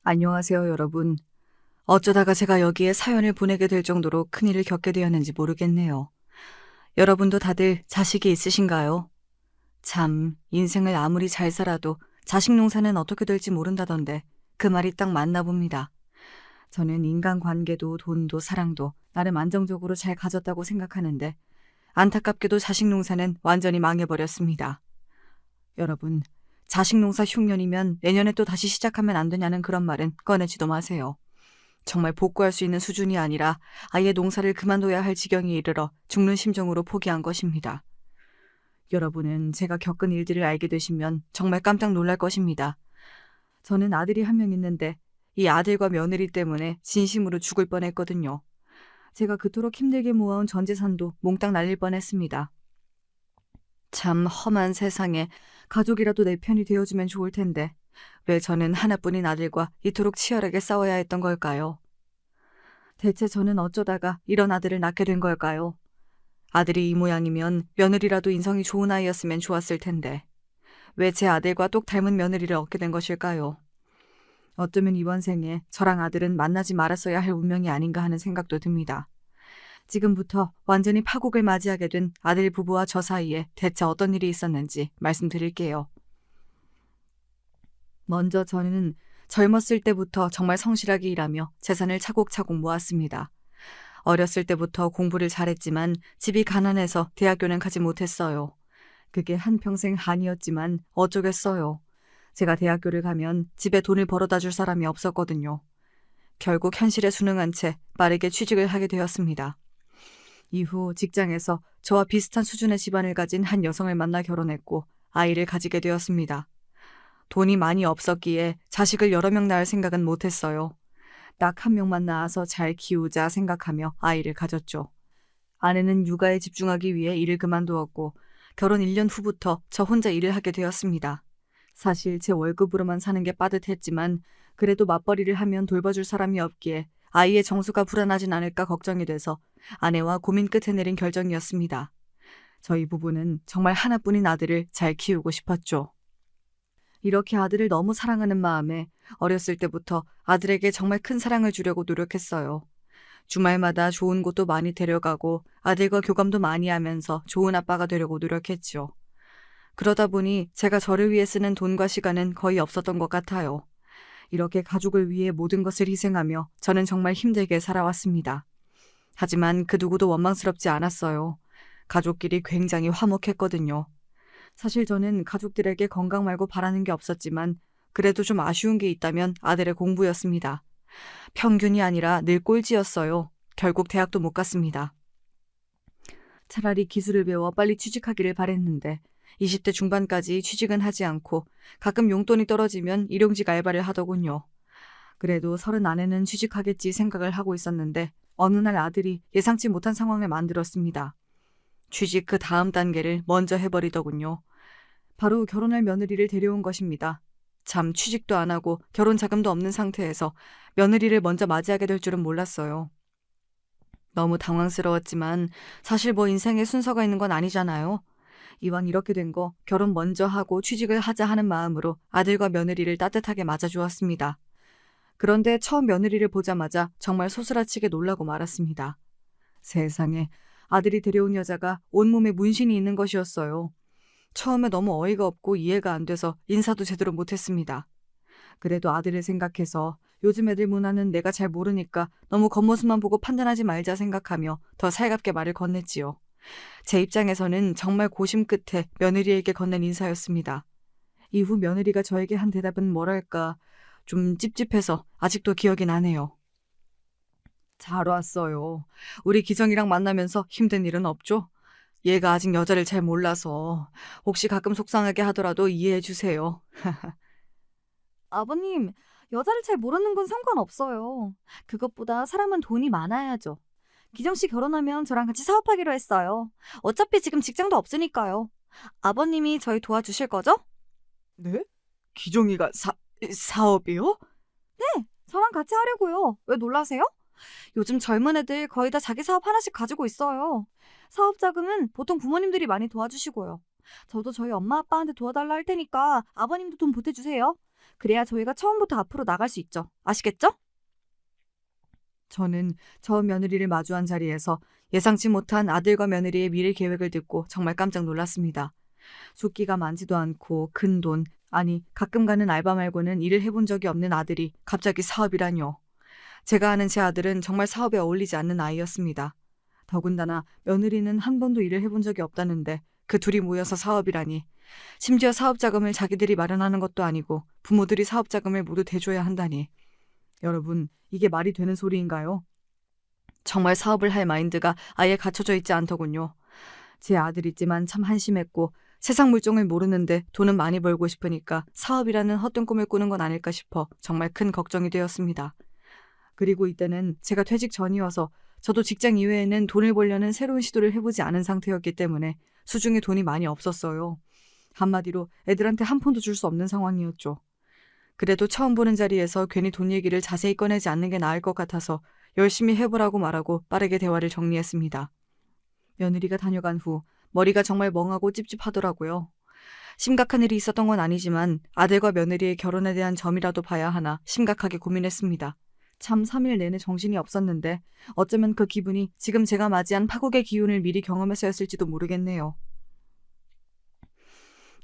안녕하세요, 여러분. 어쩌다가 제가 여기에 사연을 보내게 될 정도로 큰일을 겪게 되었는지 모르겠네요. 여러분도 다들 자식이 있으신가요? 참, 인생을 아무리 잘 살아도 자식 농사는 어떻게 될지 모른다던데 그 말이 딱 맞나 봅니다. 저는 인간관계도 돈도 사랑도 나름 안정적으로 잘 가졌다고 생각하는데 안타깝게도 자식 농사는 완전히 망해버렸습니다. 여러분, 자식 농사 흉년이면 내년에 또 다시 시작하면 안 되냐는 그런 말은 꺼내지도 마세요. 정말 복구할 수 있는 수준이 아니라 아예 농사를 그만둬야 할 지경에 이르러 죽는 심정으로 포기한 것입니다. 여러분은 제가 겪은 일들을 알게 되시면 정말 깜짝 놀랄 것입니다. 저는 아들이 한 명 있는데 이 아들과 며느리 때문에 진심으로 죽을 뻔했거든요. 제가 그토록 힘들게 모아온 전 재산도 몽땅 날릴 뻔했습니다. 참 험한 세상에 가족이라도 내 편이 되어주면 좋을 텐데 왜 저는 하나뿐인 아들과 이토록 치열하게 싸워야 했던 걸까요? 대체 저는 어쩌다가 이런 아들을 낳게 된 걸까요? 아들이 이 모양이면 며느리라도 인성이 좋은 아이였으면 좋았을 텐데 왜 제 아들과 똑 닮은 며느리를 얻게 된 것일까요? 어쩌면 이번 생에 저랑 아들은 만나지 말았어야 할 운명이 아닌가 하는 생각도 듭니다. 지금부터 완전히 파국을 맞이하게 된 아들 부부와 저 사이에 대체 어떤 일이 있었는지 말씀드릴게요. 먼저 저는 젊었을 때부터 정말 성실하게 일하며 재산을 차곡차곡 모았습니다. 어렸을 때부터 공부를 잘했지만 집이 가난해서 대학교는 가지 못했어요. 그게 한평생 한이었지만 어쩌겠어요. 제가 대학교를 가면 집에 돈을 벌어다 줄 사람이 없었거든요. 결국 현실에 순응한 채 빠르게 취직을 하게 되었습니다. 이후 직장에서 저와 비슷한 수준의 집안을 가진 한 여성을 만나 결혼했고 아이를 가지게 되었습니다. 돈이 많이 없었기에 자식을 여러 명 낳을 생각은 못했어요. 딱 한 명만 낳아서 잘 키우자 생각하며 아이를 가졌죠. 아내는 육아에 집중하기 위해 일을 그만두었고 결혼 1년 후부터 저 혼자 일을 하게 되었습니다. 사실 제 월급으로만 사는 게 빠듯했지만 그래도 맞벌이를 하면 돌봐줄 사람이 없기에 아이의 정서가 불안하진 않을까 걱정이 돼서 아내와 고민 끝에 내린 결정이었습니다. 저희 부부는 정말 하나뿐인 아들을 잘 키우고 싶었죠. 이렇게 아들을 너무 사랑하는 마음에 어렸을 때부터 아들에게 정말 큰 사랑을 주려고 노력했어요. 주말마다 좋은 곳도 많이 데려가고 아들과 교감도 많이 하면서 좋은 아빠가 되려고 노력했죠. 그러다 보니 제가 저를 위해 쓰는 돈과 시간은 거의 없었던 것 같아요. 이렇게 가족을 위해 모든 것을 희생하며 저는 정말 힘들게 살아왔습니다. 하지만 그 누구도 원망스럽지 않았어요. 가족끼리 굉장히 화목했거든요. 사실 저는 가족들에게 건강 말고 바라는 게 없었지만 그래도 좀 아쉬운 게 있다면 아들의 공부였습니다. 평균이 아니라 늘 꼴찌였어요. 결국 대학도 못 갔습니다. 차라리 기술을 배워 빨리 취직하기를 바랬는데 20대 중반까지 취직은 하지 않고 가끔 용돈이 떨어지면 일용직 알바를 하더군요. 그래도 30 안에는 취직하겠지 생각을 하고 있었는데 어느 날 아들이 예상치 못한 상황을 만들었습니다. 취직 그 다음 단계를 먼저 해버리더군요. 바로 결혼할 며느리를 데려온 것입니다. 참 취직도 안 하고 결혼 자금도 없는 상태에서 며느리를 먼저 맞이하게 될 줄은 몰랐어요. 너무 당황스러웠지만 사실 뭐 인생에 순서가 있는 건 아니잖아요. 이왕 이렇게 된 거 결혼 먼저 하고 취직을 하자 하는 마음으로 아들과 며느리를 따뜻하게 맞아주었습니다. 그런데 처음 며느리를 보자마자 정말 소스라치게 놀라고 말았습니다. 세상에 아들이 데려온 여자가 온몸에 문신이 있는 것이었어요. 처음에 너무 어이가 없고 이해가 안 돼서 인사도 제대로 못했습니다. 그래도 아들을 생각해서 요즘 애들 문화는 내가 잘 모르니까 너무 겉모습만 보고 판단하지 말자 생각하며 더 살갑게 말을 건넸지요. 제 입장에서는 정말 고심 끝에 며느리에게 건넨 인사였습니다. 이후 며느리가 저에게 한 대답은 뭐랄까 좀 찝찝해서 아직도 기억이 나네요. 잘 왔어요. 우리 기정이랑 만나면서 힘든 일은 없죠? 얘가 아직 여자를 잘 몰라서 혹시 가끔 속상하게 하더라도 이해해 주세요. 아버님, 여자를 잘 모르는 건 상관없어요. 그것보다 사람은 돈이 많아야죠. 기정 씨 결혼하면 저랑 같이 사업하기로 했어요. 어차피 지금 직장도 없으니까요. 아버님이 저희 도와주실 거죠? 네? 기종이가 사업이요? 네, 저랑 같이 하려고요. 왜 놀라세요? 요즘 젊은 애들 거의 다 자기 사업 하나씩 가지고 있어요. 사업 자금은 보통 부모님들이 많이 도와주시고요. 저도 저희 엄마 아빠한테 도와달라 할 테니까 아버님도 돈 보태주세요. 그래야 저희가 처음부터 앞으로 나갈 수 있죠. 아시겠죠? 저는 저 며느리를 마주한 자리에서 예상치 못한 아들과 며느리의 미래 계획을 듣고 정말 깜짝 놀랐습니다. 숫기가 많지도 않고 큰 돈, 아니 가끔 가는 알바 말고는 일을 해본 적이 없는 아들이 갑자기 사업이라뇨. 제가 아는 제 아들은 정말 사업에 어울리지 않는 아이였습니다. 더군다나 며느리는 한 번도 일을 해본 적이 없다는데 그 둘이 모여서 사업이라니. 심지어 사업 자금을 자기들이 마련하는 것도 아니고 부모들이 사업 자금을 모두 대줘야 한다니. 여러분, 이게 말이 되는 소리인가요? 정말 사업을 할 마인드가 아예 갖춰져 있지 않더군요. 제 아들이지만 참 한심했고 세상 물정을 모르는데 돈은 많이 벌고 싶으니까 사업이라는 헛된 꿈을 꾸는 건 아닐까 싶어 정말 큰 걱정이 되었습니다. 그리고 이때는 제가 퇴직 전이어서 저도 직장 이외에는 돈을 벌려는 새로운 시도를 해보지 않은 상태였기 때문에 수중에 돈이 많이 없었어요. 한마디로 애들한테 한 푼도 줄 수 없는 상황이었죠. 그래도 처음 보는 자리에서 괜히 돈 얘기를 자세히 꺼내지 않는 게 나을 것 같아서 열심히 해보라고 말하고 빠르게 대화를 정리했습니다. 며느리가 다녀간 후 머리가 정말 멍하고 찝찝하더라고요. 심각한 일이 있었던 건 아니지만 아들과 며느리의 결혼에 대한 점이라도 봐야 하나 심각하게 고민했습니다. 참 3일 내내 정신이 없었는데 어쩌면 그 기분이 지금 제가 맞이한 파국의 기운을 미리 경험해서였을지도 모르겠네요.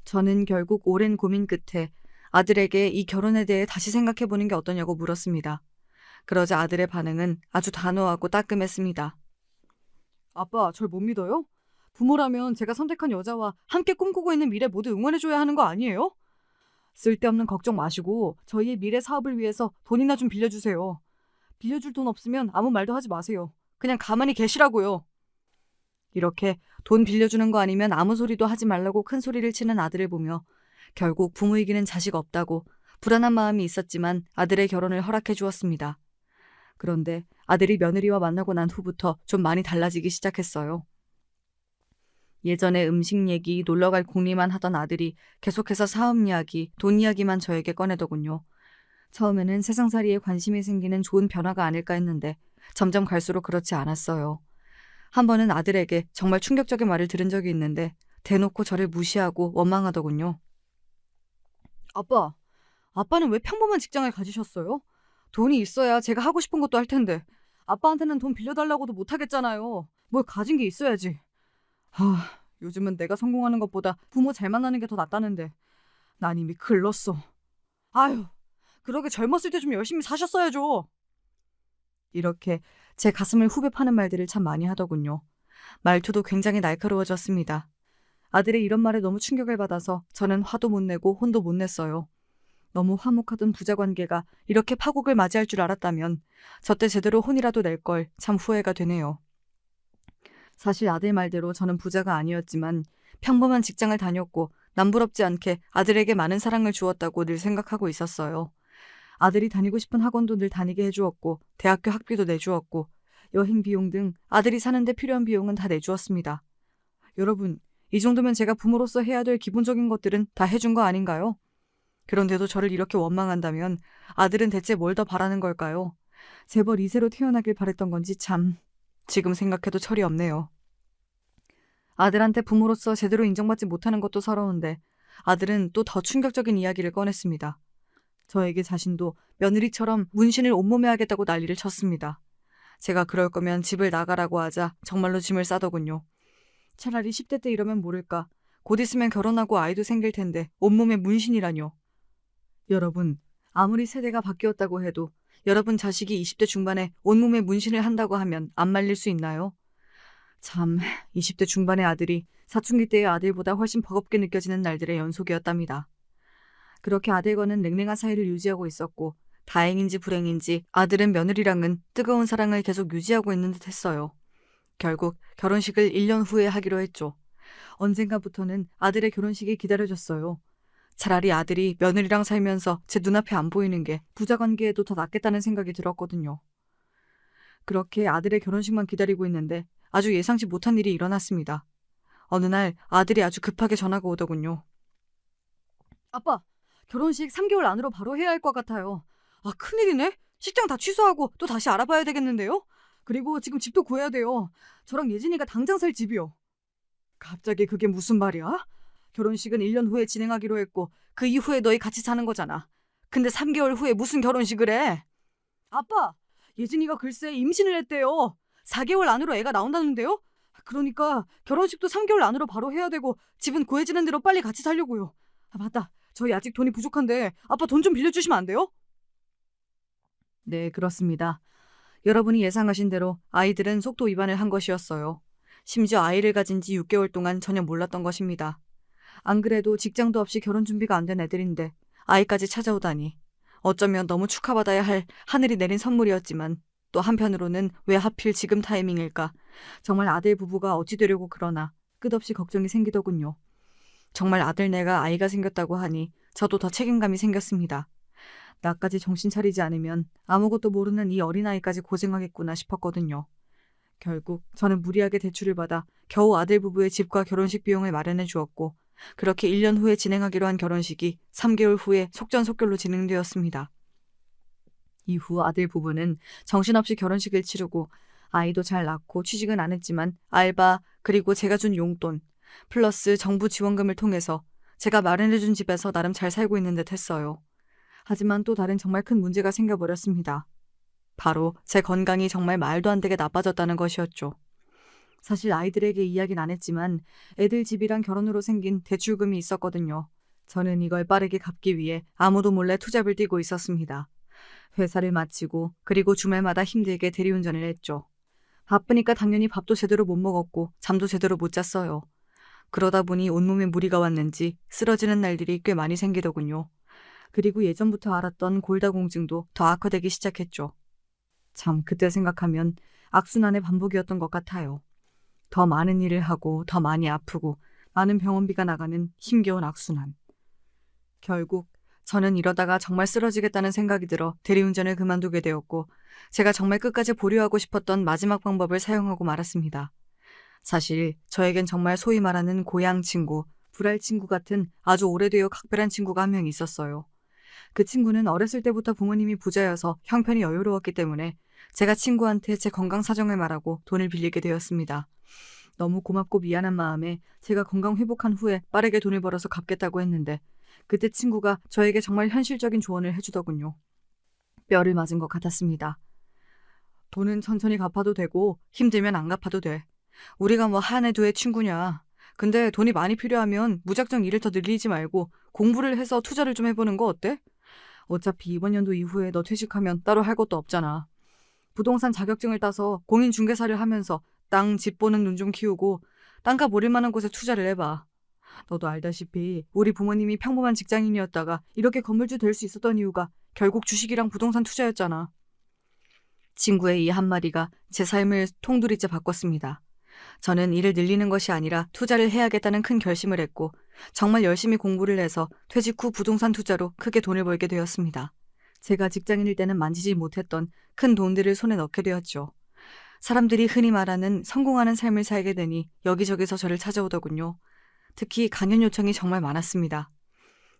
저는 결국 오랜 고민 끝에 아들에게 이 결혼에 대해 다시 생각해보는 게 어떠냐고 물었습니다. 그러자 아들의 반응은 아주 단호하고 따끔했습니다. 아빠, 절 못 믿어요? 부모라면 제가 선택한 여자와 함께 꿈꾸고 있는 미래 모두 응원해줘야 하는 거 아니에요? 쓸데없는 걱정 마시고 저희의 미래 사업을 위해서 돈이나 좀 빌려주세요. 빌려줄 돈 없으면 아무 말도 하지 마세요. 그냥 가만히 계시라고요. 이렇게 돈 빌려주는 거 아니면 아무 소리도 하지 말라고 큰 소리를 치는 아들을 보며 결국 부모 이기는 자식 없다고 불안한 마음이 있었지만 아들의 결혼을 허락해 주었습니다. 그런데 아들이 며느리와 만나고 난 후부터 좀 많이 달라지기 시작했어요. 예전에 음식 얘기, 놀러갈 궁리만 하던 아들이 계속해서 사업 이야기, 돈 이야기만 저에게 꺼내더군요. 처음에는 세상살이에 관심이 생기는 좋은 변화가 아닐까 했는데 점점 갈수록 그렇지 않았어요. 한 번은 아들에게 정말 충격적인 말을 들은 적이 있는데 대놓고 저를 무시하고 원망하더군요. 아빠는 왜 평범한 직장을 가지셨어요? 돈이 있어야 제가 하고 싶은 것도 할 텐데 아빠한테는 돈 빌려달라고도 못하겠잖아요. 뭘 가진 게 있어야지. 요즘은 내가 성공하는 것보다 부모 잘 만나는 게 더 낫다는데 난 이미 글렀어. 아유, 그러게 젊었을 때 좀 열심히 사셨어야죠. 이렇게 제 가슴을 후벼 파는 말들을 참 많이 하더군요. 말투도 굉장히 날카로워졌습니다. 아들의 이런 말에 너무 충격을 받아서 저는 화도 못 내고 혼도 못 냈어요. 너무 화목하던 부자 관계가 이렇게 파국을 맞이할 줄 알았다면 저때 제대로 혼이라도 낼 걸 참 후회가 되네요. 사실 아들 말대로 저는 부자가 아니었지만 평범한 직장을 다녔고 남부럽지 않게 아들에게 많은 사랑을 주었다고 늘 생각하고 있었어요. 아들이 다니고 싶은 학원도 늘 다니게 해주었고 대학교 학비도 내주었고 여행 비용 등 아들이 사는데 필요한 비용은 다 내주었습니다. 여러분, 이 정도면 제가 부모로서 해야 될 기본적인 것들은 다 해준 거 아닌가요? 그런데도 저를 이렇게 원망한다면 아들은 대체 뭘 더 바라는 걸까요? 재벌 2세로 태어나길 바랬던 건지 참 지금 생각해도 철이 없네요. 아들한테 부모로서 제대로 인정받지 못하는 것도 서러운데 아들은 또 더 충격적인 이야기를 꺼냈습니다. 저에게 자신도 며느리처럼 문신을 온몸에 하겠다고 난리를 쳤습니다. 제가 그럴 거면 집을 나가라고 하자 정말로 짐을 싸더군요. 차라리 10대 때 이러면 모를까. 곧 있으면 결혼하고 아이도 생길 텐데 온몸에 문신이라뇨. 여러분, 아무리 세대가 바뀌었다고 해도 여러분 자식이 20대 중반에 온몸에 문신을 한다고 하면 안 말릴 수 있나요? 참, 20대 중반의 아들이 사춘기 때의 아들보다 훨씬 버겁게 느껴지는 날들의 연속이었답니다. 그렇게 아들과는 냉랭한 사이를 유지하고 있었고 다행인지 불행인지 아들은 며느리랑은 뜨거운 사랑을 계속 유지하고 있는 듯 했어요. 결국 결혼식을 1년 후에 하기로 했죠. 언젠가부터는 아들의 결혼식이 기다려졌어요. 차라리 아들이 며느리랑 살면서 제 눈앞에 안 보이는 게 부자 관계에도 더 낫겠다는 생각이 들었거든요. 그렇게 아들의 결혼식만 기다리고 있는데 아주 예상치 못한 일이 일어났습니다. 어느 날 아들이 아주 급하게 전화가 오더군요. 아빠, 결혼식 3개월 안으로 바로 해야 할 것 같아요. 큰일이네. 식장 다 취소하고 또 다시 알아봐야 되겠는데요. 그리고 지금 집도 구해야 돼요. 저랑 예진이가 당장 살 집이요. 갑자기 그게 무슨 말이야? 결혼식은 1년 후에 진행하기로 했고 그 이후에 너희 같이 사는 거잖아. 근데 3개월 후에 무슨 결혼식을 해? 아빠, 예진이가 글쎄 임신을 했대요. 4개월 안으로 애가 나온다는데요? 그러니까 결혼식도 3개월 안으로 바로 해야 되고 집은 구해지는 대로 빨리 같이 살려고요. 아, 맞다. 저희 아직 돈이 부족한데 아빠 돈 좀 빌려주시면 안 돼요? 네, 그렇습니다. 여러분이 예상하신 대로 아이들은 속도 위반을 한 것이었어요. 심지어 아이를 가진 지 6개월 동안 전혀 몰랐던 것입니다. 안 그래도 직장도 없이 결혼 준비가 안 된 애들인데 아이까지 찾아오다니. 어쩌면 너무 축하받아야 할 하늘이 내린 선물이었지만 또 한편으로는 왜 하필 지금 타이밍일까? 정말 아들 부부가 어찌 되려고 그러나 끝없이 걱정이 생기더군요. 정말 아들내가 아이가 생겼다고 하니 저도 더 책임감이 생겼습니다. 나까지 정신 차리지 않으면 아무것도 모르는 이 어린아이까지 고생하겠구나 싶었거든요. 결국 저는 무리하게 대출을 받아 겨우 아들 부부의 집과 결혼식 비용을 마련해 주었고 그렇게 1년 후에 진행하기로 한 결혼식이 3개월 후에 속전속결로 진행되었습니다. 이후 아들 부부는 정신없이 결혼식을 치르고 아이도 잘 낳고 취직은 안 했지만 알바 그리고 제가 준 용돈 플러스 정부 지원금을 통해서 제가 마련해준 집에서 나름 잘 살고 있는 듯 했어요. 하지만 또 다른 정말 큰 문제가 생겨버렸습니다. 바로 제 건강이 정말 말도 안 되게 나빠졌다는 것이었죠. 사실 아이들에게 이야기는 안 했지만 애들 집이랑 결혼으로 생긴 대출금이 있었거든요. 저는 이걸 빠르게 갚기 위해 아무도 몰래 투잡을 뛰고 있었습니다. 회사를 마치고 그리고 주말마다 힘들게 대리운전을 했죠. 바쁘니까 당연히 밥도 제대로 못 먹었고 잠도 제대로 못 잤어요. 그러다 보니 온몸에 무리가 왔는지 쓰러지는 날들이 꽤 많이 생기더군요. 그리고 예전부터 알았던 골다공증도 더 악화되기 시작했죠. 참 그때 생각하면 악순환의 반복이었던 것 같아요. 더 많은 일을 하고 더 많이 아프고 많은 병원비가 나가는 힘겨운 악순환. 결국 저는 이러다가 정말 쓰러지겠다는 생각이 들어 대리운전을 그만두게 되었고 제가 정말 끝까지 보류하고 싶었던 마지막 방법을 사용하고 말았습니다. 사실 저에겐 정말 소위 말하는 고향 친구, 불알 친구 같은 아주 오래되어 각별한 친구가 한 명 있었어요. 그 친구는 어렸을 때부터 부모님이 부자여서 형편이 여유로웠기 때문에 제가 친구한테 제 건강 사정을 말하고 돈을 빌리게 되었습니다. 너무 고맙고 미안한 마음에 제가 건강 회복한 후에 빠르게 돈을 벌어서 갚겠다고 했는데 그때 친구가 저에게 정말 현실적인 조언을 해주더군요. 뼈를 맞은 것 같았습니다. 돈은 천천히 갚아도 되고 힘들면 안 갚아도 돼. 우리가 뭐 한 해 두 해 친구냐. 근데 돈이 많이 필요하면 무작정 일을 더 늘리지 말고 공부를 해서 투자를 좀 해보는 거 어때? 어차피 이번 연도 이후에 너 퇴직하면 따로 할 것도 없잖아. 부동산 자격증을 따서 공인중개사를 하면서 땅, 집 보는 눈 좀 키우고 땅값 오를 만한 곳에 투자를 해봐. 너도 알다시피 우리 부모님이 평범한 직장인이었다가 이렇게 건물주 될 수 있었던 이유가 결국 주식이랑 부동산 투자였잖아. 친구의 이 한마디가 제 삶을 통두리째 바꿨습니다. 저는 일을 늘리는 것이 아니라 투자를 해야겠다는 큰 결심을 했고 정말 열심히 공부를 해서 퇴직 후 부동산 투자로 크게 돈을 벌게 되었습니다. 제가 직장인일 때는 만지지 못했던 큰 돈들을 손에 넣게 되었죠. 사람들이 흔히 말하는 성공하는 삶을 살게 되니 여기저기서 저를 찾아오더군요. 특히 강연 요청이 정말 많았습니다.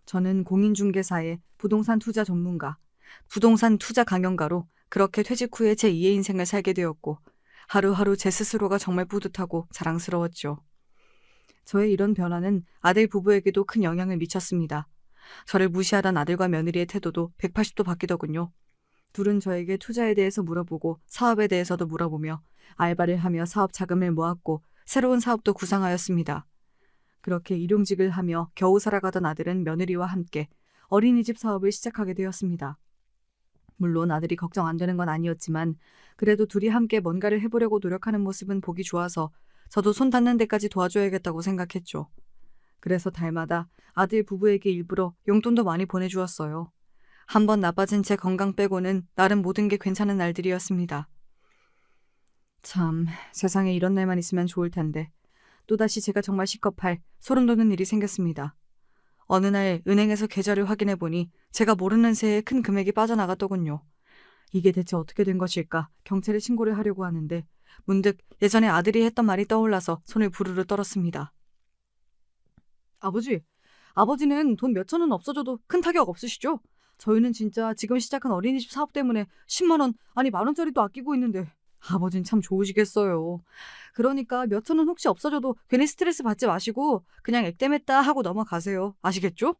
저는 공인중개사의 부동산 투자 전문가, 부동산 투자 강연가로 그렇게 퇴직 후에 제 2의 인생을 살게 되었고 하루하루 제 스스로가 정말 뿌듯하고 자랑스러웠죠. 저의 이런 변화는 아들 부부에게도 큰 영향을 미쳤습니다. 저를 무시하던 아들과 며느리의 태도도 180도 바뀌더군요. 둘은 저에게 투자에 대해서 물어보고 사업에 대해서도 물어보며 알바를 하며 사업 자금을 모았고 새로운 사업도 구상하였습니다. 그렇게 일용직을 하며 겨우 살아가던 아들은 며느리와 함께 어린이집 사업을 시작하게 되었습니다. 물론 아들이 걱정 안 되는 건 아니었지만 그래도 둘이 함께 뭔가를 해보려고 노력하는 모습은 보기 좋아서 저도 손 닿는 데까지 도와줘야겠다고 생각했죠. 그래서 달마다 아들 부부에게 일부러 용돈도 많이 보내주었어요. 한번 나빠진 제 건강 빼고는 나름 모든 게 괜찮은 날들이었습니다. 참, 세상에 이런 날만 있으면 좋을 텐데 또다시 제가 정말 시겁할 소름 돋는 일이 생겼습니다. 어느 날 은행에서 계좌를 확인해 보니 제가 모르는 새에 큰 금액이 빠져나갔더군요. 이게 대체 어떻게 된 것일까 경찰에 신고를 하려고 하는데 문득 예전에 아들이 했던 말이 떠올라서 손을 부르르 떨었습니다. 아버지는 돈 몇천 원 없어져도 큰 타격 없으시죠? 저희는 진짜 지금 시작한 어린이집 사업 때문에 10만 원, 아니 10,000원짜리도 아끼고 있는데 아버진 참 좋으시겠어요. 그러니까 몇천 원 혹시 없어져도 괜히 스트레스 받지 마시고 그냥 액땜했다 하고 넘어가세요. 아시겠죠?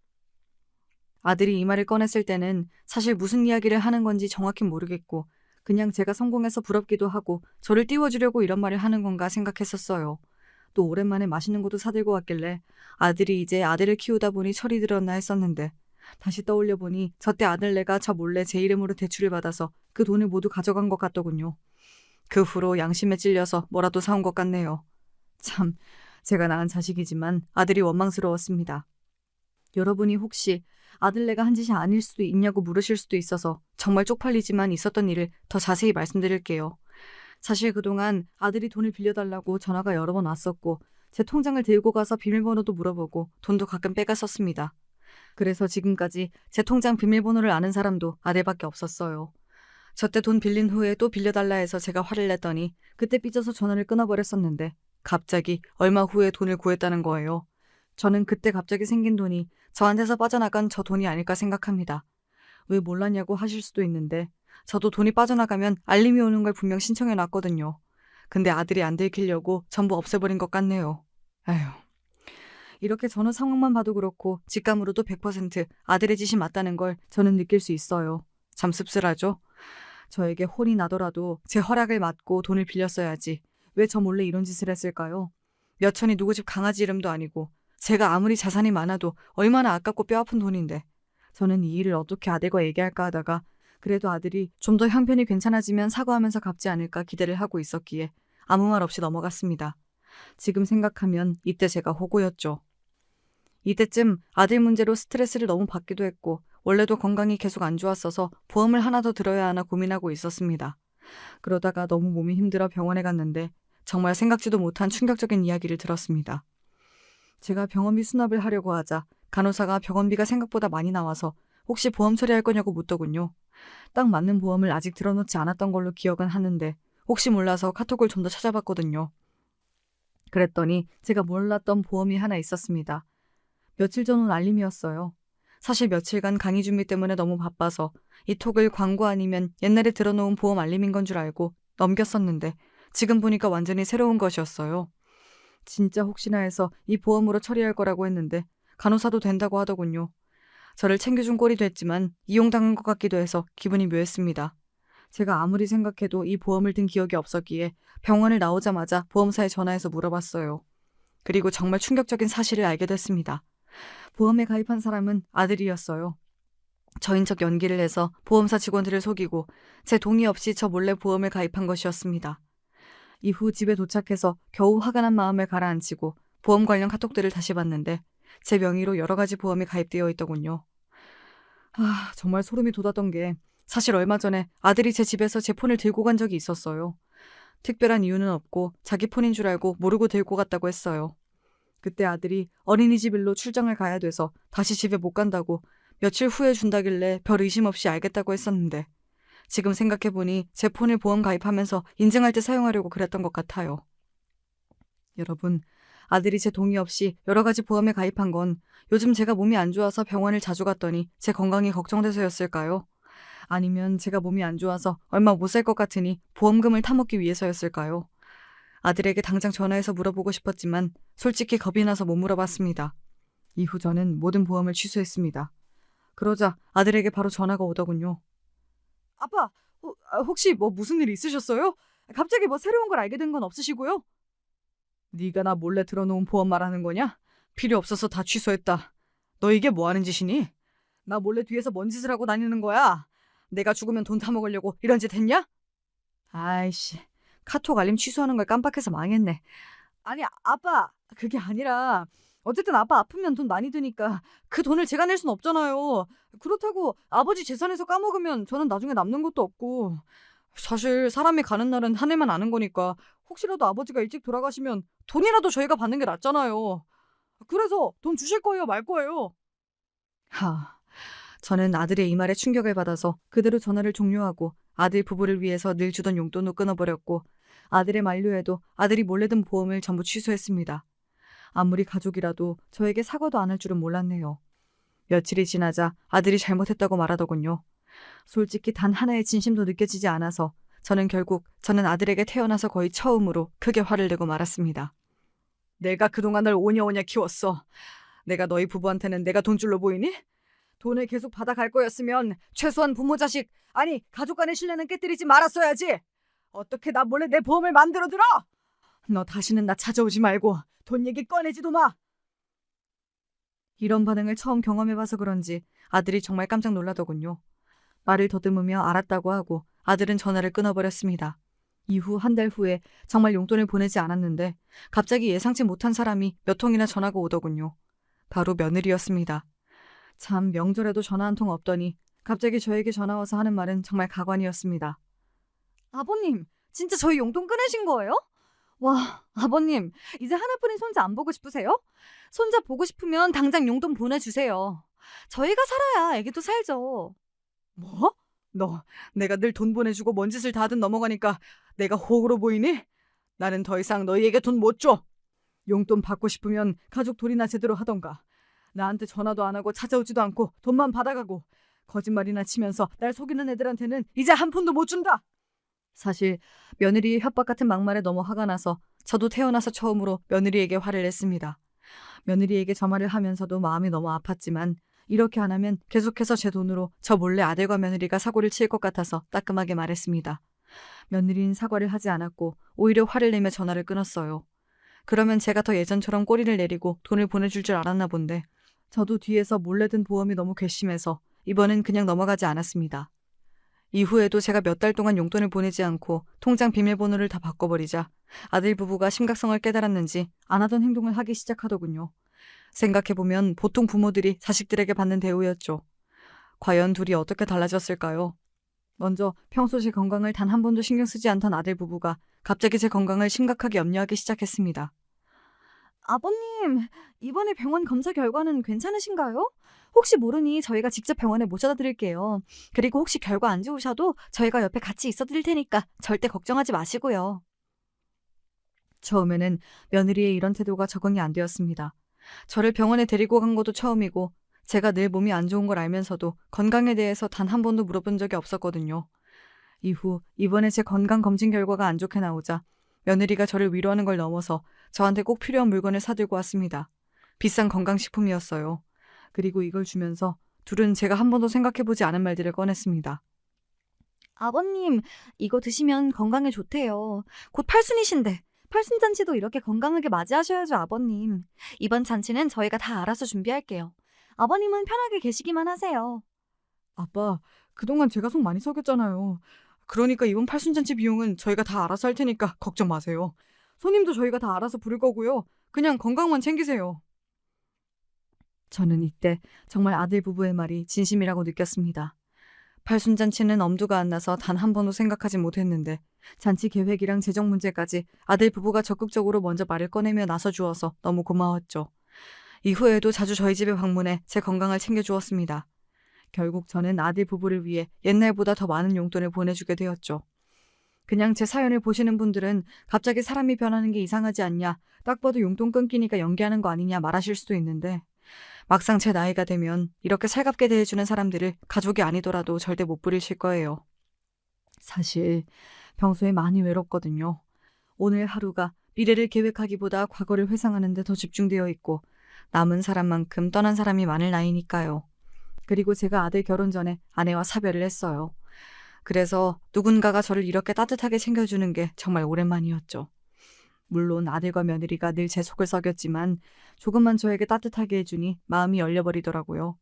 아들이 이 말을 꺼냈을 때는 사실 무슨 이야기를 하는 건지 정확히 모르겠고 그냥 제가 성공해서 부럽기도 하고 저를 띄워주려고 이런 말을 하는 건가 생각했었어요. 또 오랜만에 맛있는 것도 사들고 왔길래 아들이 이제 아들을 키우다 보니 철이 들었나 했었는데 다시 떠올려 보니 저때 아들네가 저 몰래 제 이름으로 대출을 받아서 그 돈을 모두 가져간 것 같더군요. 그 후로 양심에 찔려서 뭐라도 사온 것 같네요. 참, 제가 낳은 자식이지만 아들이 원망스러웠습니다. 여러분이 혹시 아들네가 한 짓이 아닐 수도 있냐고 물으실 수도 있어서 정말 쪽팔리지만 있었던 일을 더 자세히 말씀드릴게요. 사실 그동안 아들이 돈을 빌려달라고 전화가 여러 번 왔었고 제 통장을 들고 가서 비밀번호도 물어보고 돈도 가끔 빼갔었습니다. 그래서 지금까지 제 통장 비밀번호를 아는 사람도 아들밖에 없었어요. 저때 돈 빌린 후에 또 빌려달라 해서 제가 화를 냈더니 그때 삐져서 전화를 끊어버렸었는데 갑자기 얼마 후에 돈을 구했다는 거예요. 저는 그때 갑자기 생긴 돈이 저한테서 빠져나간 저 돈이 아닐까 생각합니다. 왜 몰랐냐고 하실 수도 있는데 저도 돈이 빠져나가면 알림이 오는 걸 분명 신청해 놨거든요. 근데 아들이 안 들키려고 전부 없애버린 것 같네요. 아휴. 이렇게 전후 상황만 봐도 그렇고 직감으로도 100% 아들의 짓이 맞다는 걸 저는 느낄 수 있어요. 참 씁쓸하죠? 저에게 혼이 나더라도 제 허락을 받고 돈을 빌렸어야지. 왜 저 몰래 이런 짓을 했을까요? 몇천이 누구 집 강아지 이름도 아니고 제가 아무리 자산이 많아도 얼마나 아깝고 뼈아픈 돈인데 저는 이 일을 어떻게 아들과 얘기할까 하다가 그래도 아들이 좀 더 형편이 괜찮아지면 사과하면서 갚지 않을까 기대를 하고 있었기에 아무 말 없이 넘어갔습니다. 지금 생각하면 이때 제가 호구였죠. 이때쯤 아들 문제로 스트레스를 너무 받기도 했고 원래도 건강이 계속 안 좋았어서 보험을 하나 더 들어야 하나 고민하고 있었습니다. 그러다가 너무 몸이 힘들어 병원에 갔는데 정말 생각지도 못한 충격적인 이야기를 들었습니다. 제가 병원비 수납을 하려고 하자 간호사가 병원비가 생각보다 많이 나와서 혹시 보험 처리할 거냐고 묻더군요. 딱 맞는 보험을 아직 들어놓지 않았던 걸로 기억은 하는데 혹시 몰라서 카톡을 좀 더 찾아봤거든요. 그랬더니 제가 몰랐던 보험이 하나 있었습니다. 며칠 전 온 알림이었어요. 사실 며칠간 강의 준비 때문에 너무 바빠서 이 톡을 광고 아니면 옛날에 들어놓은 보험 알림인 건 줄 알고 넘겼었는데 지금 보니까 완전히 새로운 것이었어요. 진짜 혹시나 해서 이 보험으로 처리할 거라고 했는데 간호사도 된다고 하더군요. 저를 챙겨준 꼴이 됐지만 이용당한 것 같기도 해서 기분이 묘했습니다. 제가 아무리 생각해도 이 보험을 든 기억이 없었기에 병원을 나오자마자 보험사에 전화해서 물어봤어요. 그리고 정말 충격적인 사실을 알게 됐습니다. 보험에 가입한 사람은 아들이었어요. 저인 척 연기를 해서 보험사 직원들을 속이고 제 동의 없이 저 몰래 보험을 가입한 것이었습니다. 이후 집에 도착해서 겨우 화가 난 마음을 가라앉히고 보험 관련 카톡들을 다시 봤는데 제 명의로 여러 가지 보험이 가입되어 있더군요. 정말 소름이 돋았던 게 사실 얼마 전에 아들이 제 집에서 제 폰을 들고 간 적이 있었어요. 특별한 이유는 없고 자기 폰인 줄 알고 모르고 들고 갔다고 했어요. 그때 아들이 어린이집 일로 출장을 가야 돼서 다시 집에 못 간다고 며칠 후에 준다길래 별 의심 없이 알겠다고 했었는데 지금 생각해보니 제 폰을 보험 가입하면서 인증할 때 사용하려고 그랬던 것 같아요. 여러분, 아들이 제 동의 없이 여러 가지 보험에 가입한 건 요즘 제가 몸이 안 좋아서 병원을 자주 갔더니 제 건강이 걱정돼서였을까요? 아니면 제가 몸이 안 좋아서 얼마 못 살 것 같으니 보험금을 타먹기 위해서였을까요? 아들에게 당장 전화해서 물어보고 싶었지만 솔직히 겁이 나서 못 물어봤습니다. 이후 저는 모든 보험을 취소했습니다. 그러자 아들에게 바로 전화가 오더군요. 아빠, 혹시 뭐 무슨 일 있으셨어요? 갑자기 뭐 새로운 걸 알게 된 건 없으시고요? 네가 나 몰래 들어놓은 보험 말하는 거냐? 필요 없어서 다 취소했다. 너 이게 뭐 하는 짓이니? 나 몰래 뒤에서 뭔 짓을 하고 다니는 거야? 내가 죽으면 돈 타먹으려고 이런 짓 했냐? 아이씨, 카톡 알림 취소하는 걸 깜빡해서 망했네. 아니, 아빠, 그게 아니라 어쨌든 아빠 아프면 돈 많이 드니까 그 돈을 제가 낼 순 없잖아요. 그렇다고 아버지 재산에서 까먹으면 저는 나중에 남는 것도 없고 사실 사람이 가는 날은 한 해만 아는 거니까 혹시라도 아버지가 일찍 돌아가시면 돈이라도 저희가 받는 게 낫잖아요. 그래서 돈 주실 거예요, 말 거예요? 저는 아들의 이 말에 충격을 받아서 그대로 전화를 종료하고 아들 부부를 위해서 늘 주던 용돈도 끊어버렸고 아들의 만류에도 아들이 몰래 든 보험을 전부 취소했습니다. 아무리 가족이라도 저에게 사과도 안 할 줄은 몰랐네요. 며칠이 지나자 아들이 잘못했다고 말하더군요. 솔직히 단 하나의 진심도 느껴지지 않아서 저는 결국 아들에게 태어나서 거의 처음으로 크게 화를 내고 말았습니다. 내가 그동안 널 오냐오냐 키웠어. 내가 너희 부부한테는 내가 돈줄로 보이니? 돈을 계속 받아갈 거였으면 최소한 부모 자식, 아니 가족 간의 신뢰는 깨뜨리지 말았어야지. 어떻게 나 몰래 내 보험을 만들어 들어? 너 다시는 나 찾아오지 말고 돈 얘기 꺼내지도 마. 이런 반응을 처음 경험해봐서 그런지 아들이 정말 깜짝 놀라더군요. 말을 더듬으며 알았다고 하고 아들은 전화를 끊어버렸습니다. 이후 한 달 후에 정말 용돈을 보내지 않았는데 갑자기 예상치 못한 사람이 몇 통이나 전화가 오더군요. 바로 며느리였습니다. 참 명절에도 전화 한 통 없더니 갑자기 저에게 전화 와서 하는 말은 정말 가관이었습니다. 아버님, 진짜 저희 용돈 끊으신 거예요? 와, 아버님, 이제 하나뿐인 손자 안 보고 싶으세요? 손자 보고 싶으면 당장 용돈 보내주세요. 저희가 살아야 애기도 살죠. 뭐? 너 내가 늘 돈 보내주고 뭔 짓을 다 하든 넘어가니까 내가 호구로 보이니? 나는 더 이상 너희에게 돈 못 줘. 용돈 받고 싶으면 가족 돌이나 제대로 하던가. 나한테 전화도 안 하고 찾아오지도 않고 돈만 받아가고 거짓말이나 치면서 날 속이는 애들한테는 이제 한 푼도 못 준다. 사실 며느리의 협박 같은 막말에 너무 화가 나서 저도 태어나서 처음으로 며느리에게 화를 냈습니다. 며느리에게 저 말을 하면서도 마음이 너무 아팠지만 이렇게 안 하면 계속해서 제 돈으로 저 몰래 아들과 며느리가 사고를 칠 것 같아서 따끔하게 말했습니다. 며느리는 사과를 하지 않았고 오히려 화를 내며 전화를 끊었어요. 그러면 제가 더 예전처럼 꼬리를 내리고 돈을 보내줄 줄 알았나 본데 저도 뒤에서 몰래 든 보험이 너무 괘씸해서 이번엔 그냥 넘어가지 않았습니다. 이후에도 제가 몇 달 동안 용돈을 보내지 않고 통장 비밀번호를 다 바꿔버리자 아들 부부가 심각성을 깨달았는지 안 하던 행동을 하기 시작하더군요. 생각해보면 보통 부모들이 자식들에게 받는 대우였죠. 과연 둘이 어떻게 달라졌을까요? 먼저 평소 제 건강을 단 한 번도 신경 쓰지 않던 아들 부부가 갑자기 제 건강을 심각하게 염려하기 시작했습니다. 아버님, 이번에 병원 검사 결과는 괜찮으신가요? 혹시 모르니 저희가 직접 병원에 모셔다 드릴게요. 그리고 혹시 결과 안 좋으셔도 저희가 옆에 같이 있어 드릴 테니까 절대 걱정하지 마시고요. 처음에는 며느리의 이런 태도가 적응이 안 되었습니다. 저를 병원에 데리고 간 것도 처음이고 제가 늘 몸이 안 좋은 걸 알면서도 건강에 대해서 단 한 번도 물어본 적이 없었거든요. 이후 이번에 제 건강 검진 결과가 안 좋게 나오자 며느리가 저를 위로하는 걸 넘어서 저한테 꼭 필요한 물건을 사들고 왔습니다. 비싼 건강식품이었어요. 그리고 이걸 주면서 둘은 제가 한 번도 생각해보지 않은 말들을 꺼냈습니다. 아버님, 이거 드시면 건강에 좋대요. 곧 팔순이신데 팔순잔치도 이렇게 건강하게 맞이하셔야죠, 아버님. 이번 잔치는 저희가 다 알아서 준비할게요. 아버님은 편하게 계시기만 하세요. 아빠, 그동안 제가 속 많이 썩였잖아요. 그러니까 이번 팔순잔치 비용은 저희가 다 알아서 할 테니까 걱정 마세요. 손님도 저희가 다 알아서 부를 거고요. 그냥 건강만 챙기세요. 저는 이때 정말 아들 부부의 말이 진심이라고 느꼈습니다. 팔순잔치는 엄두가 안 나서 단 한 번도 생각하지 못했는데 잔치 계획이랑 재정 문제까지 아들 부부가 적극적으로 먼저 말을 꺼내며 나서주어서 너무 고마웠죠. 이후에도 자주 저희 집에 방문해 제 건강을 챙겨주었습니다. 결국 저는 아들 부부를 위해 옛날보다 더 많은 용돈을 보내주게 되었죠. 그냥 제 사연을 보시는 분들은 갑자기 사람이 변하는 게 이상하지 않냐, 딱 봐도 용돈 끊기니까 연기하는 거 아니냐 말하실 수도 있는데 막상 제 나이가 되면 이렇게 살갑게 대해주는 사람들을 가족이 아니더라도 절대 못 부리실 거예요. 사실 평소에 많이 외롭거든요. 오늘 하루가 미래를 계획하기보다 과거를 회상하는 데 더 집중되어 있고 남은 사람만큼 떠난 사람이 많을 나이니까요. 그리고 제가 아들 결혼 전에 아내와 사별을 했어요. 그래서 누군가가 저를 이렇게 따뜻하게 챙겨주는 게 정말 오랜만이었죠. 물론 아들과 며느리가 늘 제 속을 썩였지만 조금만 저에게 따뜻하게 해주니 마음이 열려버리더라고요.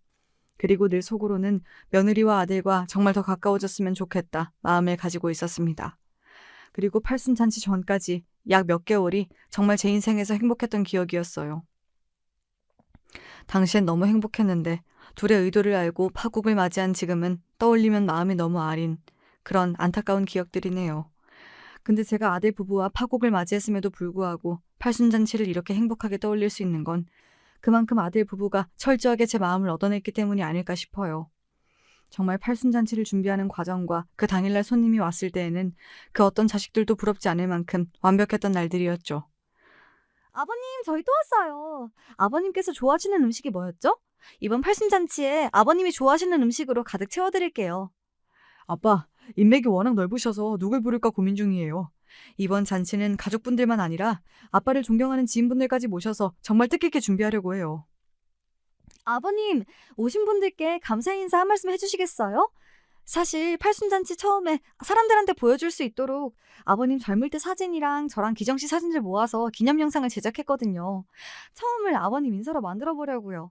그리고 늘 속으로는 며느리와 아들과 정말 더 가까워졌으면 좋겠다 마음을 가지고 있었습니다. 그리고 팔순잔치 전까지 약 몇 개월이 정말 제 인생에서 행복했던 기억이었어요. 당시엔 너무 행복했는데 둘의 의도를 알고 파국을 맞이한 지금은 떠올리면 마음이 너무 아린 그런 안타까운 기억들이네요. 근데 제가 아들 부부와 파국을 맞이했음에도 불구하고 팔순잔치를 이렇게 행복하게 떠올릴 수 있는 건 그만큼 아들 부부가 철저하게 제 마음을 얻어냈기 때문이 아닐까 싶어요. 정말 팔순잔치를 준비하는 과정과 그 당일날 손님이 왔을 때에는 그 어떤 자식들도 부럽지 않을 만큼 완벽했던 날들이었죠. 아버님, 저희 또 왔어요. 아버님께서 좋아하시는 음식이 뭐였죠? 이번 팔순잔치에 아버님이 좋아하시는 음식으로 가득 채워드릴게요. 아빠, 인맥이 워낙 넓으셔서 누굴 부를까 고민 중이에요. 이번 잔치는 가족분들만 아니라 아빠를 존경하는 지인분들까지 모셔서 정말 뜻깊게 준비하려고 해요. 아버님, 오신 분들께 감사 인사 한 말씀 해주시겠어요? 사실 팔순잔치 처음에 사람들한테 보여줄 수 있도록 아버님 젊을 때 사진이랑 저랑 기정 씨 사진을 모아서 기념 영상을 제작했거든요. 처음을 아버님 인사로 만들어 보려고요.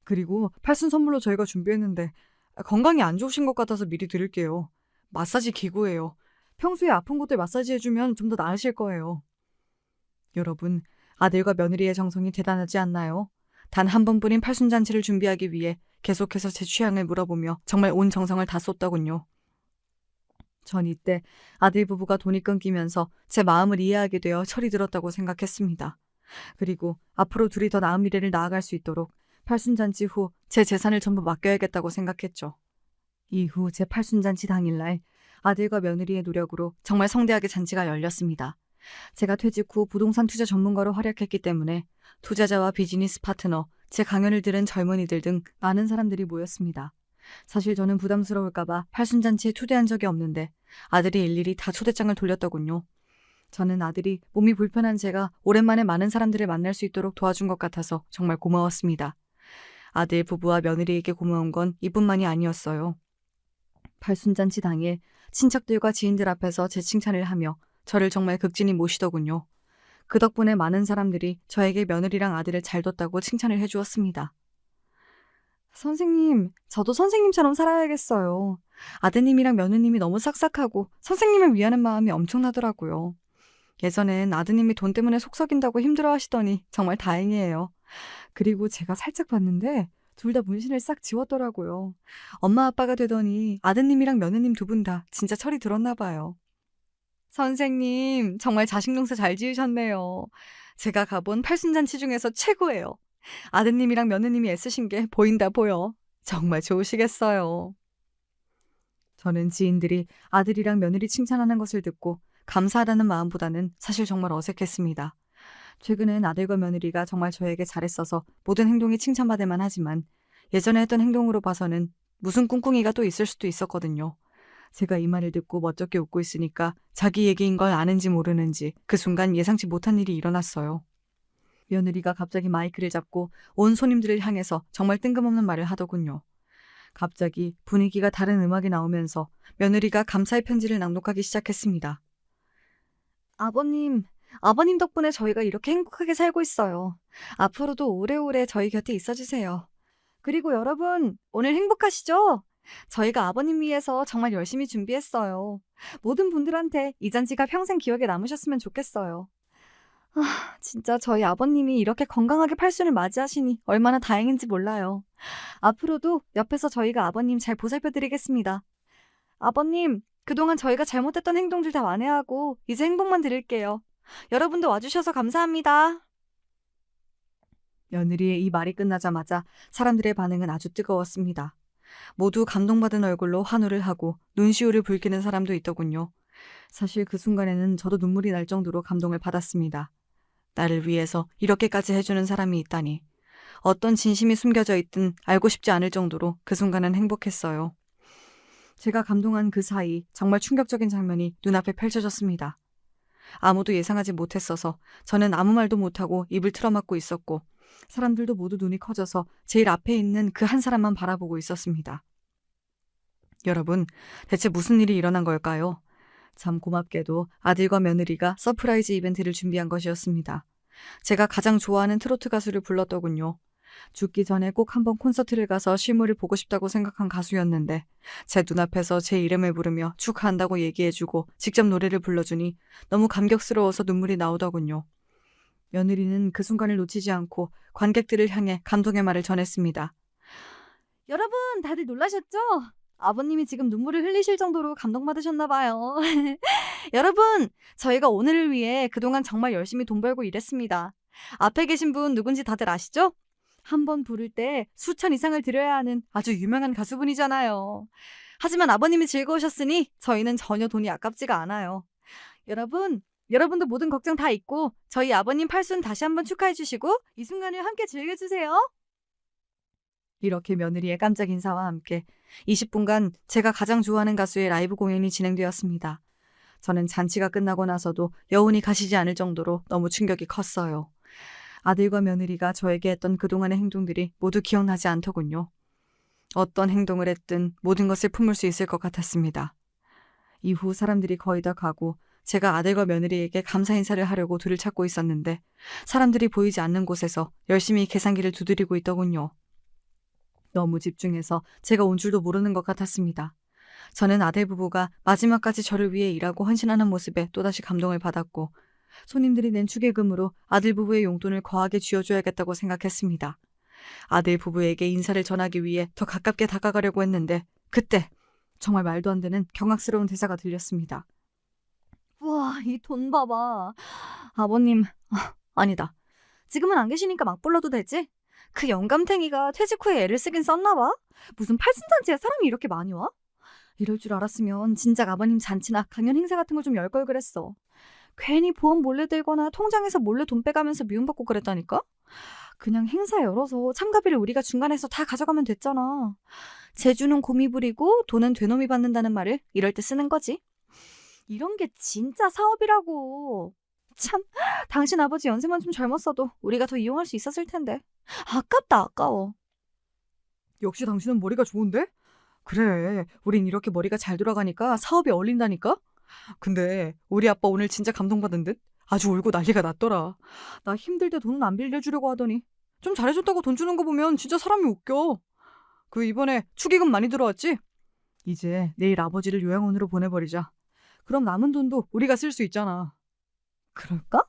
그리고 팔순 선물로 저희가 준비했는데 건강이 안 좋으신 것 같아서 미리 드릴게요. 마사지 기구예요. 평소에 아픈 곳들 마사지 해주면 좀 더 나으실 거예요. 여러분, 아들과 며느리의 정성이 대단하지 않나요? 단 한 번뿐인 팔순잔치를 준비하기 위해 계속해서 제 취향을 물어보며 정말 온 정성을 다 쏟더군요. 전 이때 아들 부부가 돈이 끊기면서 제 마음을 이해하게 되어 철이 들었다고 생각했습니다. 그리고 앞으로 둘이 더 나은 미래를 나아갈 수 있도록 팔순잔치 후 제 재산을 전부 맡겨야겠다고 생각했죠. 이후 제 팔순잔치 당일날 아들과 며느리의 노력으로 정말 성대하게 잔치가 열렸습니다. 제가 퇴직 후 부동산 투자 전문가로 활약했기 때문에 투자자와 비즈니스 파트너, 제 강연을 들은 젊은이들 등 많은 사람들이 모였습니다. 사실 저는 부담스러울까봐 팔순잔치에 초대한 적이 없는데 아들이 일일이 다 초대장을 돌렸더군요. 저는 아들이 몸이 불편한 제가 오랜만에 많은 사람들을 만날 수 있도록 도와준 것 같아서 정말 고마웠습니다. 아들 부부와 며느리에게 고마운 건 이뿐만이 아니었어요. 팔순잔치 당일 친척들과 지인들 앞에서 제 칭찬을 하며 저를 정말 극진히 모시더군요. 그 덕분에 많은 사람들이 저에게 며느리랑 아들을 잘 뒀다고 칭찬을 해주었습니다. 선생님, 저도 선생님처럼 살아야겠어요. 아드님이랑 며느님이 너무 싹싹하고 선생님을 위하는 마음이 엄청나더라고요. 예전엔 아드님이 돈 때문에 속 썩인다고 힘들어하시더니 정말 다행이에요. 그리고 제가 살짝 봤는데 둘 다 문신을 싹 지웠더라고요. 엄마 아빠가 되더니 아드님이랑 며느님 두 분 다 진짜 철이 들었나 봐요. 선생님, 정말 자식 농사 잘 지으셨네요. 제가 가본 팔순잔치 중에서 최고예요. 아드님이랑 며느님이 애쓰신 게 보인다 보여. 정말 좋으시겠어요. 저는 지인들이 아들이랑 며느리 칭찬하는 것을 듣고 감사하다는 마음보다는 사실 정말 어색했습니다. 최근엔 아들과 며느리가 정말 저에게 잘했어서 모든 행동이 칭찬받을 만하지만 예전에 했던 행동으로 봐서는 무슨 꿍꿍이가 또 있을 수도 있었거든요. 제가 이 말을 듣고 멋쩍게 웃고 있으니까 자기 얘기인 걸 아는지 모르는지 그 순간 예상치 못한 일이 일어났어요. 며느리가 갑자기 마이크를 잡고 온 손님들을 향해서 정말 뜬금없는 말을 하더군요. 갑자기 분위기가 다른 음악이 나오면서 며느리가 감사의 편지를 낭독하기 시작했습니다. 아버님 덕분에 저희가 이렇게 행복하게 살고 있어요. 앞으로도 오래오래 저희 곁에 있어주세요. 그리고 여러분, 오늘 행복하시죠? 저희가 아버님 위해서 정말 열심히 준비했어요. 모든 분들한테 이 잔치가 평생 기억에 남으셨으면 좋겠어요. 진짜 저희 아버님이 이렇게 건강하게 팔순을 맞이하시니 얼마나 다행인지 몰라요. 앞으로도 옆에서 저희가 아버님 잘 보살펴드리겠습니다. 아버님, 그동안 저희가 잘못했던 행동들 다 완회하고 이제 행복만 드릴게요. 여러분도 와주셔서 감사합니다. 며느리의 이 말이 끝나자마자 사람들의 반응은 아주 뜨거웠습니다. 모두 감동받은 얼굴로 환호를 하고 눈시울을 붉히는 사람도 있더군요. 사실 그 순간에는 저도 눈물이 날 정도로 감동을 받았습니다. 나를 위해서 이렇게까지 해주는 사람이 있다니. 어떤 진심이 숨겨져 있든 알고 싶지 않을 정도로 그 순간은 행복했어요. 제가 감동한 그 사이 정말 충격적인 장면이 눈앞에 펼쳐졌습니다. 아무도 예상하지 못했어서 저는 아무 말도 못하고 입을 틀어막고 있었고 사람들도 모두 눈이 커져서 제일 앞에 있는 그 한 사람만 바라보고 있었습니다. 여러분, 대체 무슨 일이 일어난 걸까요? 참 고맙게도 아들과 며느리가 서프라이즈 이벤트를 준비한 것이었습니다. 제가 가장 좋아하는 트로트 가수를 불렀더군요. 죽기 전에 꼭 한번 콘서트를 가서 실물을 보고 싶다고 생각한 가수였는데 제 눈앞에서 제 이름을 부르며 축하한다고 얘기해주고 직접 노래를 불러주니 너무 감격스러워서 눈물이 나오더군요. 며느리는 그 순간을 놓치지 않고 관객들을 향해 감동의 말을 전했습니다. 여러분, 다들 놀라셨죠? 아버님이 지금 눈물을 흘리실 정도로 감동받으셨나 봐요. 여러분, 저희가 오늘을 위해 그동안 정말 열심히 돈 벌고 일했습니다. 앞에 계신 분 누군지 다들 아시죠? 한 번 부를 때 수천 이상을 들여야 하는 아주 유명한 가수분이잖아요. 하지만 아버님이 즐거우셨으니 저희는 전혀 돈이 아깝지가 않아요. 여러분도 모든 걱정 다 잊고 저희 아버님 팔순 다시 한번 축하해 주시고 이 순간을 함께 즐겨주세요. 이렇게 며느리의 깜짝 인사와 함께 20분간 제가 가장 좋아하는 가수의 라이브 공연이 진행되었습니다. 저는 잔치가 끝나고 나서도 여운이 가시지 않을 정도로 너무 충격이 컸어요. 아들과 며느리가 저에게 했던 그동안의 행동들이 모두 기억나지 않더군요. 어떤 행동을 했든 모든 것을 품을 수 있을 것 같았습니다. 이후 사람들이 거의 다 가고 제가 아들과 며느리에게 감사 인사를 하려고 둘을 찾고 있었는데 사람들이 보이지 않는 곳에서 열심히 계산기를 두드리고 있더군요. 너무 집중해서 제가 온 줄도 모르는 것 같았습니다. 저는 아들 부부가 마지막까지 저를 위해 일하고 헌신하는 모습에 또다시 감동을 받았고 손님들이 낸 축의금으로 아들 부부의 용돈을 거하게 쥐어줘야겠다고 생각했습니다. 아들 부부에게 인사를 전하기 위해 더 가깝게 다가가려고 했는데 그때 정말 말도 안 되는 경악스러운 대사가 들렸습니다. 와, 이 돈 봐봐. 아버님, 아니다. 지금은 안 계시니까 막 불러도 되지? 그 영감탱이가 퇴직 후에 애를 쓰긴 썼나 봐? 무슨 팔순잔치에 사람이 이렇게 많이 와? 이럴 줄 알았으면 진작 아버님 잔치나 강연 행사 같은 거 좀 열 걸 그랬어. 괜히 보험 몰래 들거나 통장에서 몰래 돈 빼가면서 미움받고 그랬다니까? 그냥 행사 열어서 참가비를 우리가 중간에서 다 가져가면 됐잖아. 재주는 곰이 부리고 돈은 되놈이 받는다는 말을 이럴 때 쓰는 거지. 이런 게 진짜 사업이라고. 참, 당신 아버지 연세만 좀 젊었어도 우리가 더 이용할 수 있었을 텐데. 아깝다, 아까워. 역시 당신은 머리가 좋은데? 그래, 우린 이렇게 머리가 잘 돌아가니까 사업이 어울린다니까? 근데 우리 아빠 오늘 진짜 감동받은 듯? 아주 울고 난리가 났더라. 나 힘들 때 돈은 안 빌려주려고 하더니 좀 잘해줬다고 돈 주는 거 보면 진짜 사람이 웃겨. 그 이번에 축의금 많이 들어왔지? 이제 내일 아버지를 요양원으로 보내버리자. 그럼 남은 돈도 우리가 쓸 수 있잖아. 그럴까?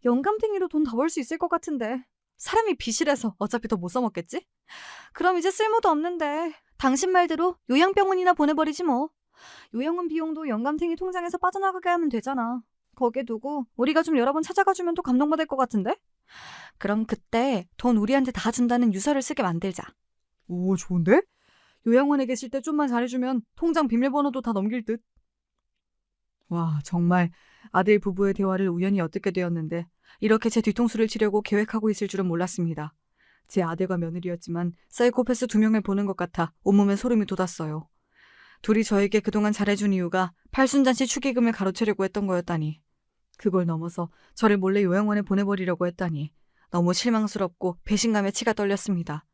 영감탱이로 돈 더 벌 수 있을 것 같은데. 사람이 빚이라서 어차피 더 못 써먹겠지? 그럼 이제 쓸모도 없는데 당신 말대로 요양병원이나 보내버리지 뭐. 요양원 비용도 영감탱이 통장에서 빠져나가게 하면 되잖아. 거기에 두고 우리가 좀 여러 번 찾아가주면 또 감동받을 것 같은데? 그럼 그때 돈 우리한테 다 준다는 유서를 쓰게 만들자. 오, 좋은데? 요양원에 계실 때 좀만 잘해주면 통장 비밀번호도 다 넘길 듯. 와, 정말 아들 부부의 대화를 우연히 엿듣게 되었는데 이렇게 제 뒤통수를 치려고 계획하고 있을 줄은 몰랐습니다. 제 아들과 며느리였지만 사이코패스 2명을 보는 것 같아 온몸에 소름이 돋았어요. 둘이 저에게 그동안 잘해준 이유가 팔순잔치 축의금을 가로채려고 했던 거였다니. 그걸 넘어서 저를 몰래 요양원에 보내버리려고 했다니. 너무 실망스럽고 배신감에 치가 떨렸습니다.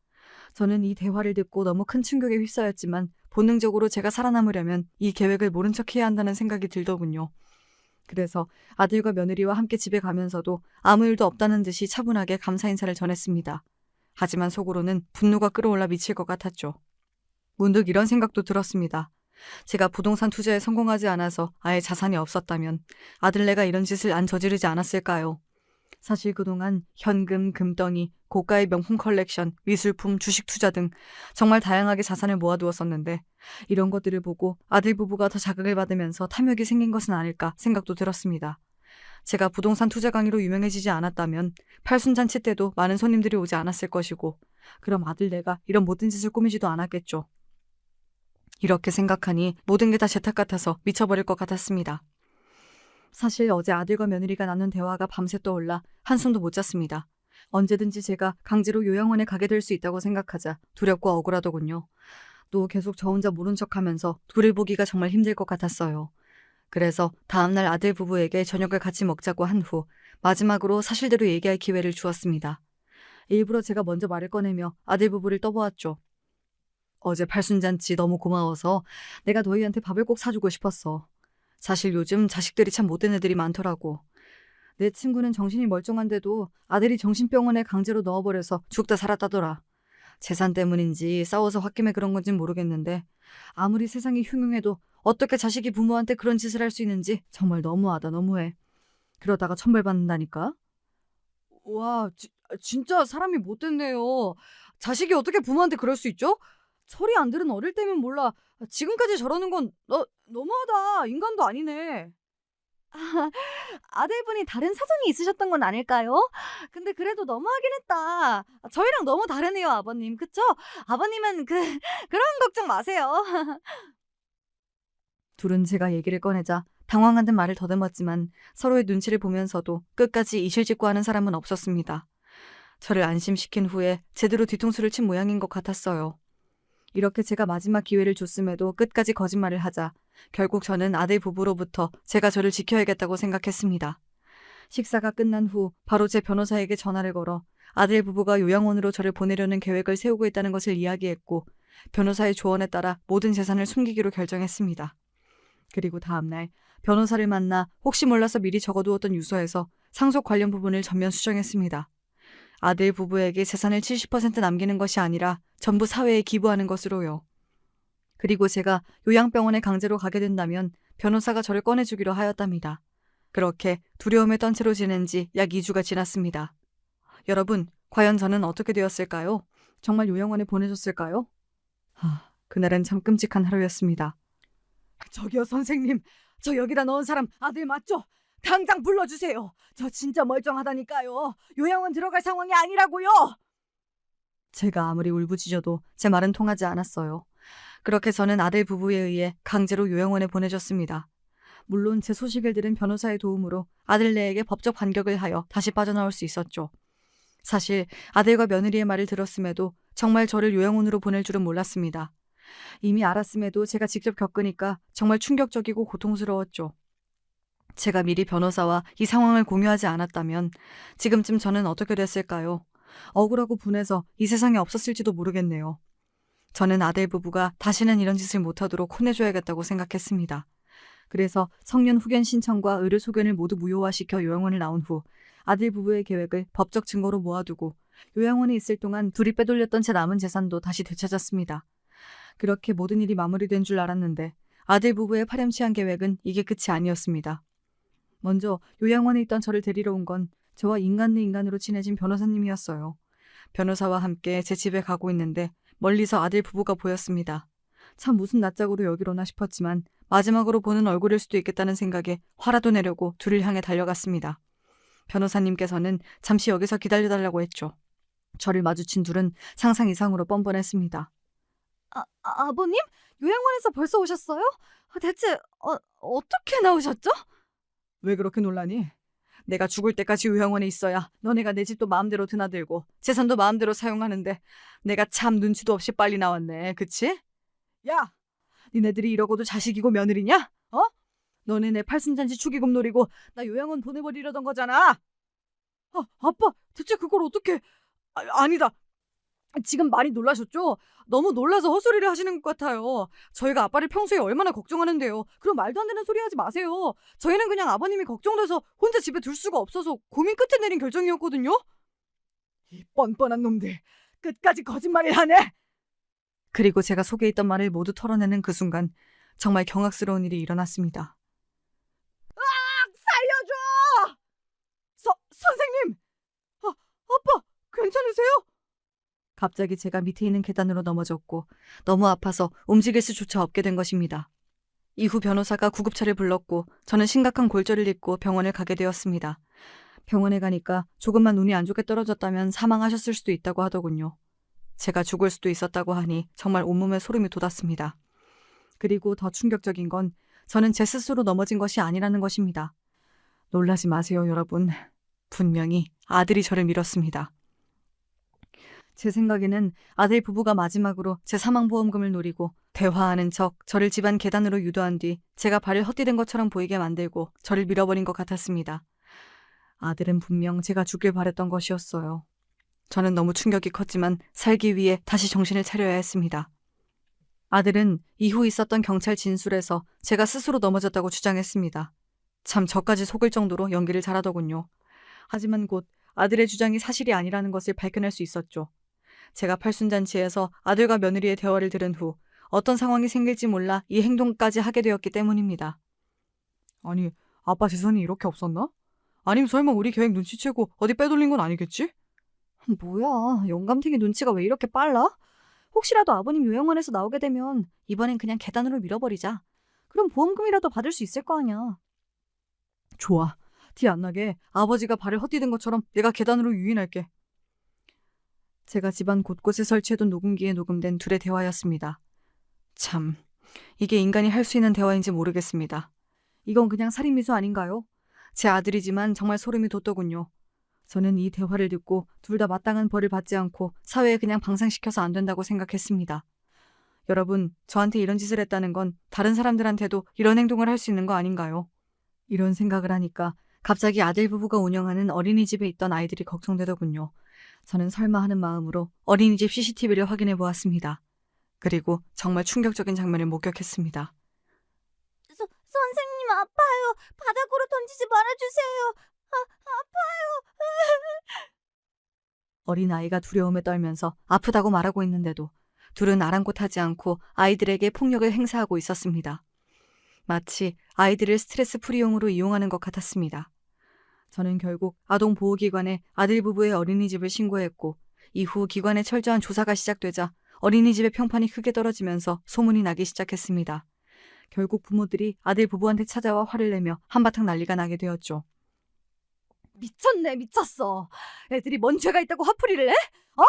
저는 이 대화를 듣고 너무 큰 충격에 휩싸였지만 본능적으로 제가 살아남으려면 이 계획을 모른 척 해야 한다는 생각이 들더군요. 그래서 아들과 며느리와 함께 집에 가면서도 아무 일도 없다는 듯이 차분하게 감사 인사를 전했습니다. 하지만 속으로는 분노가 끌어올라 미칠 것 같았죠. 문득 이런 생각도 들었습니다. 제가 부동산 투자에 성공하지 않아서 아예 자산이 없었다면 아들네가 이런 짓을 안 저지르지 않았을까요? 사실 그동안 현금, 금덩이, 고가의 명품 컬렉션, 미술품, 주식 투자 등 정말 다양하게 자산을 모아두었었는데 이런 것들을 보고 아들 부부가 더 자극을 받으면서 탐욕이 생긴 것은 아닐까 생각도 들었습니다. 제가 부동산 투자 강의로 유명해지지 않았다면 팔순잔치 때도 많은 손님들이 오지 않았을 것이고 그럼 아들네가 이런 못된 짓을 꾸미지도 않았겠죠. 이렇게 생각하니 모든 게 다 제 탓 같아서 미쳐버릴 것 같았습니다. 사실 어제 아들과 며느리가 나눈 대화가 밤새 떠올라 한숨도 못 잤습니다. 언제든지 제가 강제로 요양원에 가게 될 수 있다고 생각하자 두렵고 억울하더군요. 또 계속 저 혼자 모른 척하면서 둘을 보기가 정말 힘들 것 같았어요. 그래서 다음날 아들 부부에게 저녁을 같이 먹자고 한 후 마지막으로 사실대로 얘기할 기회를 주었습니다. 일부러 제가 먼저 말을 꺼내며 아들 부부를 떠보았죠. 어제 팔순잔치 너무 고마워서 내가 너희한테 밥을 꼭 사주고 싶었어. 사실 요즘 자식들이 참 못된 애들이 많더라고. 내 친구는 정신이 멀쩡한데도 아들이 정신병원에 강제로 넣어버려서 죽다 살았다더라. 재산 때문인지 싸워서 홧김에 그런 건진 모르겠는데 아무리 세상이 흉흉해도 어떻게 자식이 부모한테 그런 짓을 할 수 있는지 정말 너무하다 너무해. 그러다가 천벌받는다니까. 와, 진짜 사람이 못됐네요. 자식이 어떻게 부모한테 그럴 수 있죠? 소리 안 들은 어릴 때면 몰라. 지금까지 저러는 건 너무하다. 인간도 아니네. 아들분이 다른 사정이 있으셨던 건 아닐까요? 근데 그래도 너무하긴 했다. 저희랑 너무 다르네요, 아버님. 그쵸? 아버님은 그런 걱정 마세요. 둘은 제가 얘기를 꺼내자 당황한 듯 말을 더듬었지만 서로의 눈치를 보면서도 끝까지 이실직고하는 사람은 없었습니다. 저를 안심시킨 후에 제대로 뒤통수를 친 모양인 것 같았어요. 이렇게 제가 마지막 기회를 줬음에도 끝까지 거짓말을 하자 결국 저는 아들 부부로부터 제가 저를 지켜야겠다고 생각했습니다. 식사가 끝난 후 바로 제 변호사에게 전화를 걸어 아들 부부가 요양원으로 저를 보내려는 계획을 세우고 있다는 것을 이야기했고 변호사의 조언에 따라 모든 재산을 숨기기로 결정했습니다. 그리고 다음날 변호사를 만나 혹시 몰라서 미리 적어두었던 유서에서 상속 관련 부분을 전면 수정했습니다. 아들 부부에게 재산을 70% 남기는 것이 아니라 전부 사회에 기부하는 것으로요. 그리고 제가 요양병원에 강제로 가게 된다면 변호사가 저를 꺼내주기로 하였답니다. 그렇게 두려움에 떤 채로 지낸 지 약 2주가 지났습니다. 여러분, 과연 저는 어떻게 되었을까요? 정말 요양원에 보내줬을까요? 그날은 참 끔찍한 하루였습니다. 저기요, 선생님. 저 여기다 넣은 사람 아들 맞죠? 당장 불러주세요. 저 진짜 멀쩡하다니까요. 요양원 들어갈 상황이 아니라고요. 제가 아무리 울부짖어도 제 말은 통하지 않았어요. 그렇게 저는 아들 부부에 의해 강제로 요양원에 보내졌습니다. 물론 제 소식을 들은 변호사의 도움으로 아들네에게 법적 반격을 하여 다시 빠져나올 수 있었죠. 사실 아들과 며느리의 말을 들었음에도 정말 저를 요양원으로 보낼 줄은 몰랐습니다. 이미 알았음에도 제가 직접 겪으니까 정말 충격적이고 고통스러웠죠. 제가 미리 변호사와 이 상황을 공유하지 않았다면 지금쯤 저는 어떻게 됐을까요? 억울하고 분해서 이 세상에 없었을지도 모르겠네요. 저는 아들 부부가 다시는 이런 짓을 못하도록 혼내줘야겠다고 생각했습니다. 그래서 성년 후견 신청과 의료 소견을 모두 무효화시켜 요양원을 나온 후 아들 부부의 계획을 법적 증거로 모아두고 요양원에 있을 동안 둘이 빼돌렸던 제 남은 재산도 다시 되찾았습니다. 그렇게 모든 일이 마무리된 줄 알았는데 아들 부부의 파렴치한 계획은 이게 끝이 아니었습니다. 먼저 요양원에 있던 저를 데리러 온 건 저와 인간 대 인간으로 친해진 변호사님이었어요. 변호사와 함께 제 집에 가고 있는데 멀리서 아들 부부가 보였습니다. 참 무슨 낯짝으로 여길 오나 싶었지만 마지막으로 보는 얼굴일 수도 있겠다는 생각에 화라도 내려고 둘을 향해 달려갔습니다. 변호사님께서는 잠시 여기서 기다려달라고 했죠. 저를 마주친 둘은 상상 이상으로 뻔뻔했습니다. 아버님? 요양원에서 벌써 오셨어요? 대체 어떻게 나오셨죠? 왜 그렇게 놀라니? 내가 죽을 때까지 요양원에 있어야 너네가 내 집도 마음대로 드나들고 재산도 마음대로 사용하는데 내가 참 눈치도 없이 빨리 나왔네. 그치? 야! 니네들이 이러고도 자식이고 며느리냐? 어? 너네 내 팔순잔치 축의금 노리고 나 요양원 보내버리려던 거잖아. 아빠, 대체 그걸 어떻게... 아니다. 지금 많이 놀라셨죠? 너무 놀라서 헛소리를 하시는 것 같아요. 저희가 아빠를 평소에 얼마나 걱정하는데요. 그럼 말도 안 되는 소리 하지 마세요. 저희는 그냥 아버님이 걱정돼서 혼자 집에 둘 수가 없어서 고민 끝에 내린 결정이었거든요. 이 뻔뻔한 놈들, 끝까지 거짓말을 하네. 그리고 제가 속에 있던 말을 모두 털어내는 그 순간 정말 경악스러운 일이 일어났습니다. 살려줘! 선생님! 아빠, 괜찮으세요? 갑자기 제가 밑에 있는 계단으로 넘어졌고 너무 아파서 움직일 수조차 없게 된 것입니다. 이후 변호사가 구급차를 불렀고 저는 심각한 골절을 입고 병원을 가게 되었습니다. 병원에 가니까 조금만 운이 안 좋게 떨어졌다면 사망하셨을 수도 있다고 하더군요. 제가 죽을 수도 있었다고 하니 정말 온몸에 소름이 돋았습니다. 그리고 더 충격적인 건 저는 제 스스로 넘어진 것이 아니라는 것입니다. 놀라지 마세요, 여러분. 분명히 아들이 저를 밀었습니다. 제 생각에는 아들 부부가 마지막으로 제 사망보험금을 노리고 대화하는 척 저를 집안 계단으로 유도한 뒤 제가 발을 헛디딘 것처럼 보이게 만들고 저를 밀어버린 것 같았습니다. 아들은 분명 제가 죽길 바랬던 것이었어요. 저는 너무 충격이 컸지만 살기 위해 다시 정신을 차려야 했습니다. 아들은 이후 있었던 경찰 진술에서 제가 스스로 넘어졌다고 주장했습니다. 참 저까지 속을 정도로 연기를 잘하더군요. 하지만 곧 아들의 주장이 사실이 아니라는 것을 밝혀낼 수 있었죠. 제가 팔순잔치에서 아들과 며느리의 대화를 들은 후 어떤 상황이 생길지 몰라 이 행동까지 하게 되었기 때문입니다. 아니, 아빠 재산이 이렇게 없었나? 아님 설마 우리 계획 눈치채고 어디 빼돌린 건 아니겠지? 뭐야, 영감탱이 눈치가 왜 이렇게 빨라? 혹시라도 아버님 요양원에서 나오게 되면 이번엔 그냥 계단으로 밀어버리자. 그럼 보험금이라도 받을 수 있을 거 아니야. 좋아. 티 안 나게 아버지가 발을 헛디딘 것처럼 내가 계단으로 유인할게. 제가 집안 곳곳에 설치해둔 녹음기에 녹음된 둘의 대화였습니다. 참, 이게 인간이 할 수 있는 대화인지 모르겠습니다. 이건 그냥 살인미수 아닌가요? 제 아들이지만 정말 소름이 돋더군요. 저는 이 대화를 듣고 둘 다 마땅한 벌을 받지 않고 사회에 그냥 방생시켜서 안 된다고 생각했습니다. 여러분, 저한테 이런 짓을 했다는 건 다른 사람들한테도 이런 행동을 할 수 있는 거 아닌가요? 이런 생각을 하니까 갑자기 아들 부부가 운영하는 어린이집에 있던 아이들이 걱정되더군요. 저는 설마 하는 마음으로 어린이집 CCTV를 확인해 보았습니다. 그리고 정말 충격적인 장면을 목격했습니다. 선생님 아파요. 바닥으로 던지지 말아주세요. 아파요. 어린아이가 두려움에 떨면서 아프다고 말하고 있는데도 둘은 아랑곳하지 않고 아이들에게 폭력을 행사하고 있었습니다. 마치 아이들을 스트레스 풀이용으로 이용하는 것 같았습니다. 저는 결국 아동보호기관에 아들 부부의 어린이집을 신고했고 이후 기관의 철저한 조사가 시작되자 어린이집의 평판이 크게 떨어지면서 소문이 나기 시작했습니다. 결국 부모들이 아들 부부한테 찾아와 화를 내며 한바탕 난리가 나게 되었죠. 미쳤네, 미쳤어. 애들이 뭔 죄가 있다고 화풀이를 해? 어?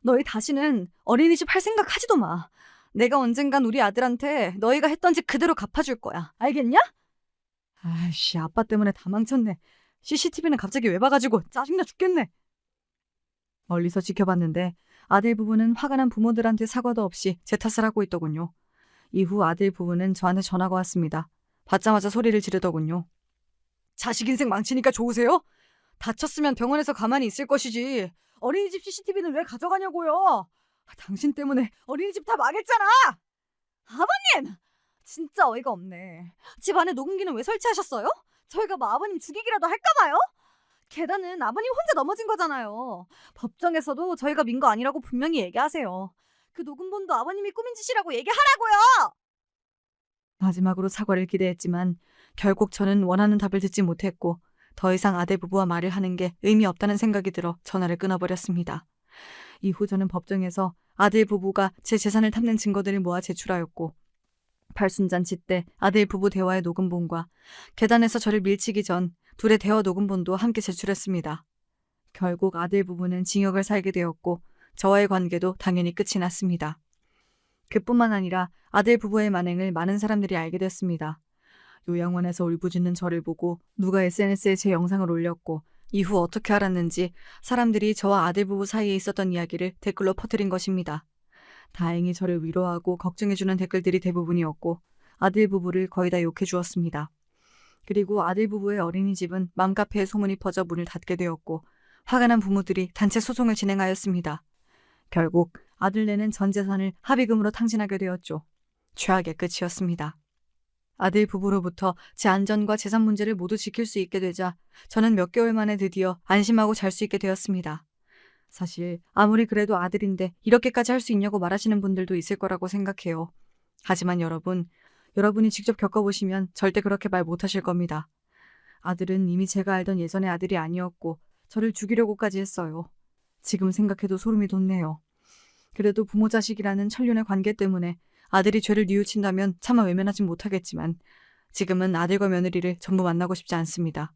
너희 다시는 어린이집 할 생각 하지도 마. 내가 언젠간 우리 아들한테 너희가 했던 짓 그대로 갚아줄 거야. 알겠냐? 아이씨, 아빠 때문에 다 망쳤네. CCTV는 갑자기 왜 봐가지고 짜증나 죽겠네. 멀리서 지켜봤는데 아들 부부는 화가 난 부모들한테 사과도 없이 제 탓을 하고 있더군요. 이후 아들 부부는 저한테 전화가 왔습니다. 받자마자 소리를 지르더군요. 자식 인생 망치니까 좋으세요? 다쳤으면 병원에서 가만히 있을 것이지. 어린이집 CCTV는 왜 가져가냐고요? 당신 때문에 어린이집 다 망했잖아. 아버님! 진짜 어이가 없네. 집 안에 녹음기는 왜 설치하셨어요? 저희가 뭐 아버님 죽이기라도 할까봐요? 계단은 아버님 혼자 넘어진 거잖아요. 법정에서도 저희가 민 거 아니라고 분명히 얘기하세요. 그 녹음본도 아버님이 꾸민 짓이라고 얘기하라고요! 마지막으로 사과를 기대했지만 결국 저는 원하는 답을 듣지 못했고 더 이상 아들 부부와 말을 하는 게 의미 없다는 생각이 들어 전화를 끊어버렸습니다. 이후 저는 법정에서 아들 부부가 제 재산을 탐낸 증거들을 모아 제출하였고 팔순잔치 때 아들 부부 대화의 녹음본과 계단에서 저를 밀치기 전 둘의 대화 녹음본도 함께 제출했습니다. 결국 아들 부부는 징역을 살게 되었고 저와의 관계도 당연히 끝이 났습니다. 그뿐만 아니라 아들 부부의 만행을 많은 사람들이 알게 됐습니다. 요양원에서 울부짖는 저를 보고 누가 SNS에 제 영상을 올렸고 이후 어떻게 알았는지 사람들이 저와 아들 부부 사이에 있었던 이야기를 댓글로 퍼뜨린 것입니다. 다행히 저를 위로하고 걱정해주는 댓글들이 대부분이었고 아들 부부를 거의 다 욕해 주었습니다. 그리고 아들 부부의 어린이집은 맘카페에 소문이 퍼져 문을 닫게 되었고 화가 난 부모들이 단체 소송을 진행하였습니다. 결국 아들네는 전 재산을 합의금으로 탕진하게 되었죠. 최악의 끝이었습니다. 아들 부부로부터 제 안전과 재산 문제를 모두 지킬 수 있게 되자 저는 몇 개월 만에 드디어 안심하고 잘 수 있게 되었습니다. 사실 아무리 그래도 아들인데 이렇게까지 할 수 있냐고 말하시는 분들도 있을 거라고 생각해요. 하지만 여러분이 직접 겪어보시면 절대 그렇게 말 못하실 겁니다. 아들은 이미 제가 알던 예전의 아들이 아니었고 저를 죽이려고까지 했어요. 지금 생각해도 소름이 돋네요. 그래도 부모 자식이라는 천륜의 관계 때문에 아들이 죄를 뉘우친다면 차마 외면하진 못하겠지만 지금은 아들과 며느리를 전부 만나고 싶지 않습니다.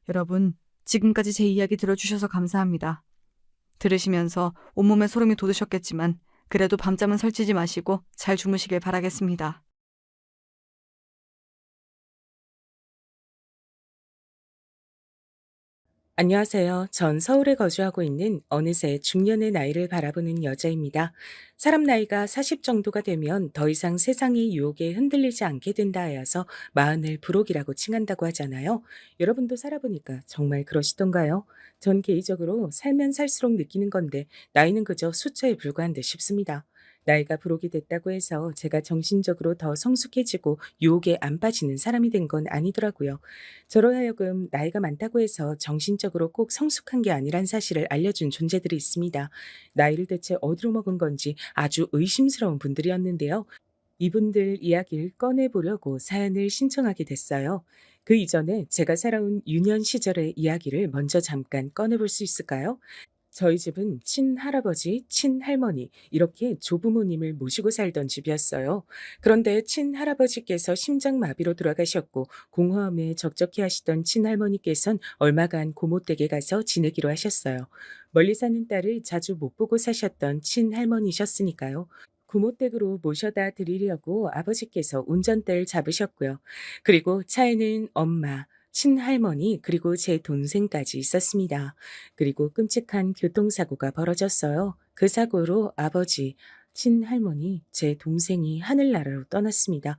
여러분, 지금까지 제 이야기 들어주셔서 감사합니다. 들으시면서 온몸에 소름이 돋으셨겠지만 그래도 밤잠은 설치지 마시고 잘 주무시길 바라겠습니다. 안녕하세요. 전 서울에 거주하고 있는 어느새 중년의 나이를 바라보는 여자입니다. 사람 나이가 40 정도가 되면 더 이상 세상의 유혹에 흔들리지 않게 된다 하여서 마흔을 불혹이라고 칭한다고 하잖아요. 여러분도 살아보니까 정말 그러시던가요? 전 개인적으로 살면 살수록 느끼는 건데 나이는 그저 숫자에 불과한 듯 싶습니다. 나이가 불혹이 됐다고 해서 제가 정신적으로 더 성숙해지고 유혹에 안 빠지는 사람이 된 건 아니더라고요. 저로 하여금 나이가 많다고 해서 정신적으로 꼭 성숙한 게 아니란 사실을 알려준 존재들이 있습니다. 나이를 대체 어디로 먹은 건지 아주 의심스러운 분들이었는데요. 이분들 이야기를 꺼내보려고 사연을 신청하게 됐어요. 그 이전에 제가 살아온 유년 시절의 이야기를 먼저 잠깐 꺼내볼 수 있을까요? 저희 집은 친할아버지, 친할머니 이렇게 조부모님을 모시고 살던 집이었어요. 그런데 친할아버지께서 심장마비로 돌아가셨고 공허함에 적적해 하시던 친할머니께선 얼마간 고모댁에 가서 지내기로 하셨어요. 멀리 사는 딸을 자주 못 보고 사셨던 친할머니셨으니까요. 고모댁으로 모셔다 드리려고 아버지께서 운전대를 잡으셨고요. 그리고 차에는 엄마, 친할머니 그리고 제 동생까지 있었습니다. 그리고 끔찍한 교통사고가 벌어졌어요. 그 사고로 아버지, 친할머니, 제 동생이 하늘나라로 떠났습니다.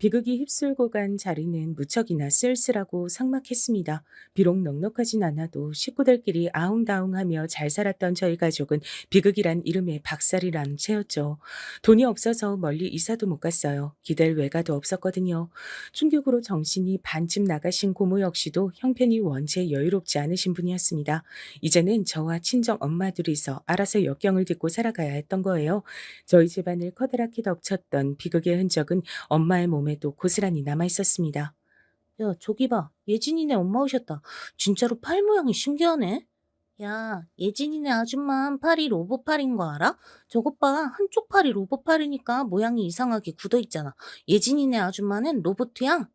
비극이 휩쓸고 간 자리는 무척이나 쓸쓸하고 삭막했습니다. 비록 넉넉하진 않아도 식구들끼리 아웅다웅하며 잘 살았던 저희 가족은 비극이란 이름의 박살이란 채였죠. 돈이 없어서 멀리 이사도 못 갔어요. 기댈 외가도 없었거든요. 충격으로 정신이 반쯤 나가신 고모 역시도 형편이 원체 여유롭지 않으신 분이었습니다. 이제는 저와 친정 엄마 둘이서 알아서 역경을 딛고 살아가야 했던 거예요. 저희 집안을 커다랗게 덮쳤던 비극의 흔적은 엄마의 몸에도 고스란히 남아 있었습니다. 야, 저기 봐. 예진이네 엄마 오셨다. 진짜로 팔 모양이 신기하네. 야, 예진이네 아줌마 팔이 로봇팔인 거 알아? 저것 봐. 한쪽 팔이 로봇팔이니까 모양이 이상하게 굳어 있잖아. 예진이네 아줌마는 로봇이야.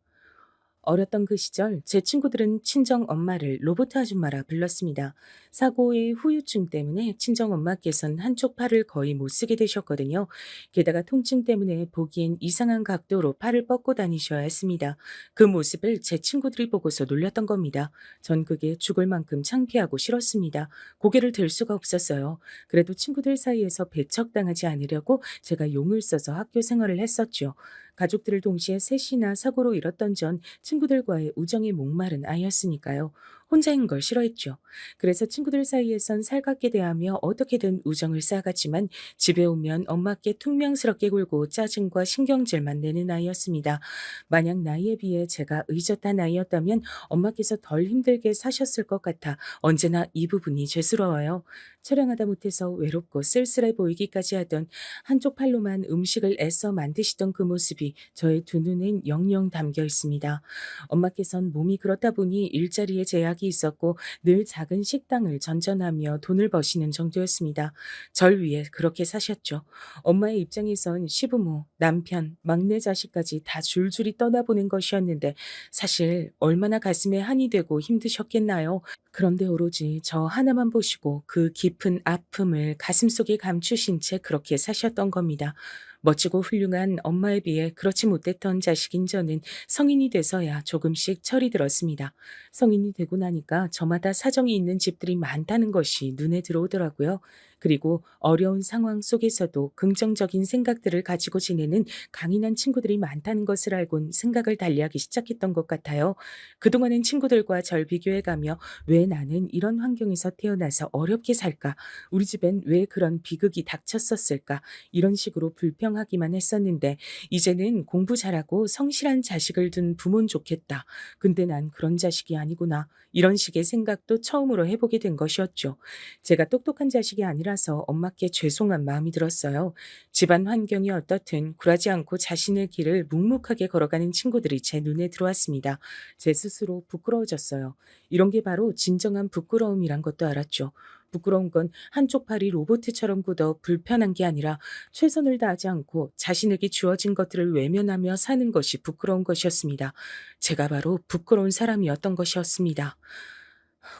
어렸던 그 시절 제 친구들은 친정 엄마를 로봇 아줌마라 불렀습니다. 사고의 후유증 때문에 친정 엄마께서는 한쪽 팔을 거의 못 쓰게 되셨거든요. 게다가 통증 때문에 보기엔 이상한 각도로 팔을 뻗고 다니셔야 했습니다. 그 모습을 제 친구들이 보고서 놀렸던 겁니다. 전 그게 죽을 만큼 창피하고 싫었습니다. 고개를 들 수가 없었어요. 그래도 친구들 사이에서 배척당하지 않으려고 제가 용을 써서 학교 생활을 했었죠. 가족들을 동시에 셋이나 사고로 잃었던 전 친구들과의 우정에 목마른 아이였으니까요. 혼자인 걸 싫어했죠. 그래서 친구들 사이에선 살갑게 대하며 어떻게든 우정을 쌓아갔지만 집에 오면 엄마께 퉁명스럽게 굴고 짜증과 신경질만 내는 아이였습니다. 만약 나이에 비해 제가 의젓한 아이였다면 엄마께서 덜 힘들게 사셨을 것 같아 언제나 이 부분이 죄스러워요. 촬영하다 못해서 외롭고 쓸쓸해 보이기까지 하던 한쪽 팔로만 음식을 애써 만드시던 그 모습이 저의 두 눈엔 영영 담겨 있습니다. 엄마께선 몸이 그렇다 보니 일자리에 제약이 있었고 늘 작은 식당을 전전하며 돈을 버시는 정도였습니다. 절 위해 그렇게 사셨죠. 엄마의 입장에선 시부모, 남편, 막내 자식까지 다 줄줄이 떠나보낸 것이었는데 사실 얼마나 가슴에 한이 되고 힘드셨겠나요? 그런데 오로지 저 하나만 보시고 그 깊은 아픔을 가슴속에 감추신 채 그렇게 사셨던 겁니다. 멋지고 훌륭한 엄마에 비해 그렇지 못했던 자식인 저는 성인이 돼서야 조금씩 철이 들었습니다. 성인이 되고 나니까 저마다 사정이 있는 집들이 많다는 것이 눈에 들어오더라고요. 그리고 어려운 상황 속에서도 긍정적인 생각들을 가지고 지내는 강인한 친구들이 많다는 것을 알곤 생각을 달리하기 시작했던 것 같아요. 그동안은 친구들과 절 비교해가며 왜 나는 이런 환경에서 태어나서 어렵게 살까? 우리 집엔 왜 그런 비극이 닥쳤었을까? 이런 식으로 불평하기만 했었는데 이제는 공부 잘하고 성실한 자식을 둔 부모는 좋겠다. 근데 난 그런 자식이 아니구나. 이런 식의 생각도 처음으로 해보게 된 것이었죠. 제가 똑똑한 자식이 아니라서 엄마께 죄송한 마음이 들었어요. 집안 환경이 어떻든 굴하지 않고 자신의 길을 묵묵하게 걸어가는 친구들이 제 눈에 들어왔습니다. 제 스스로 부끄러워졌어요. 이런 게 바로 진정한 부끄러움이란 것도 알았죠. 부끄러운 건 한쪽 팔이 로봇처럼 굳어 불편한 게 아니라 최선을 다하지 않고 자신에게 주어진 것들을 외면하며 사는 것이 부끄러운 것이었습니다. 제가 바로 부끄러운 사람이었던 것이었습니다.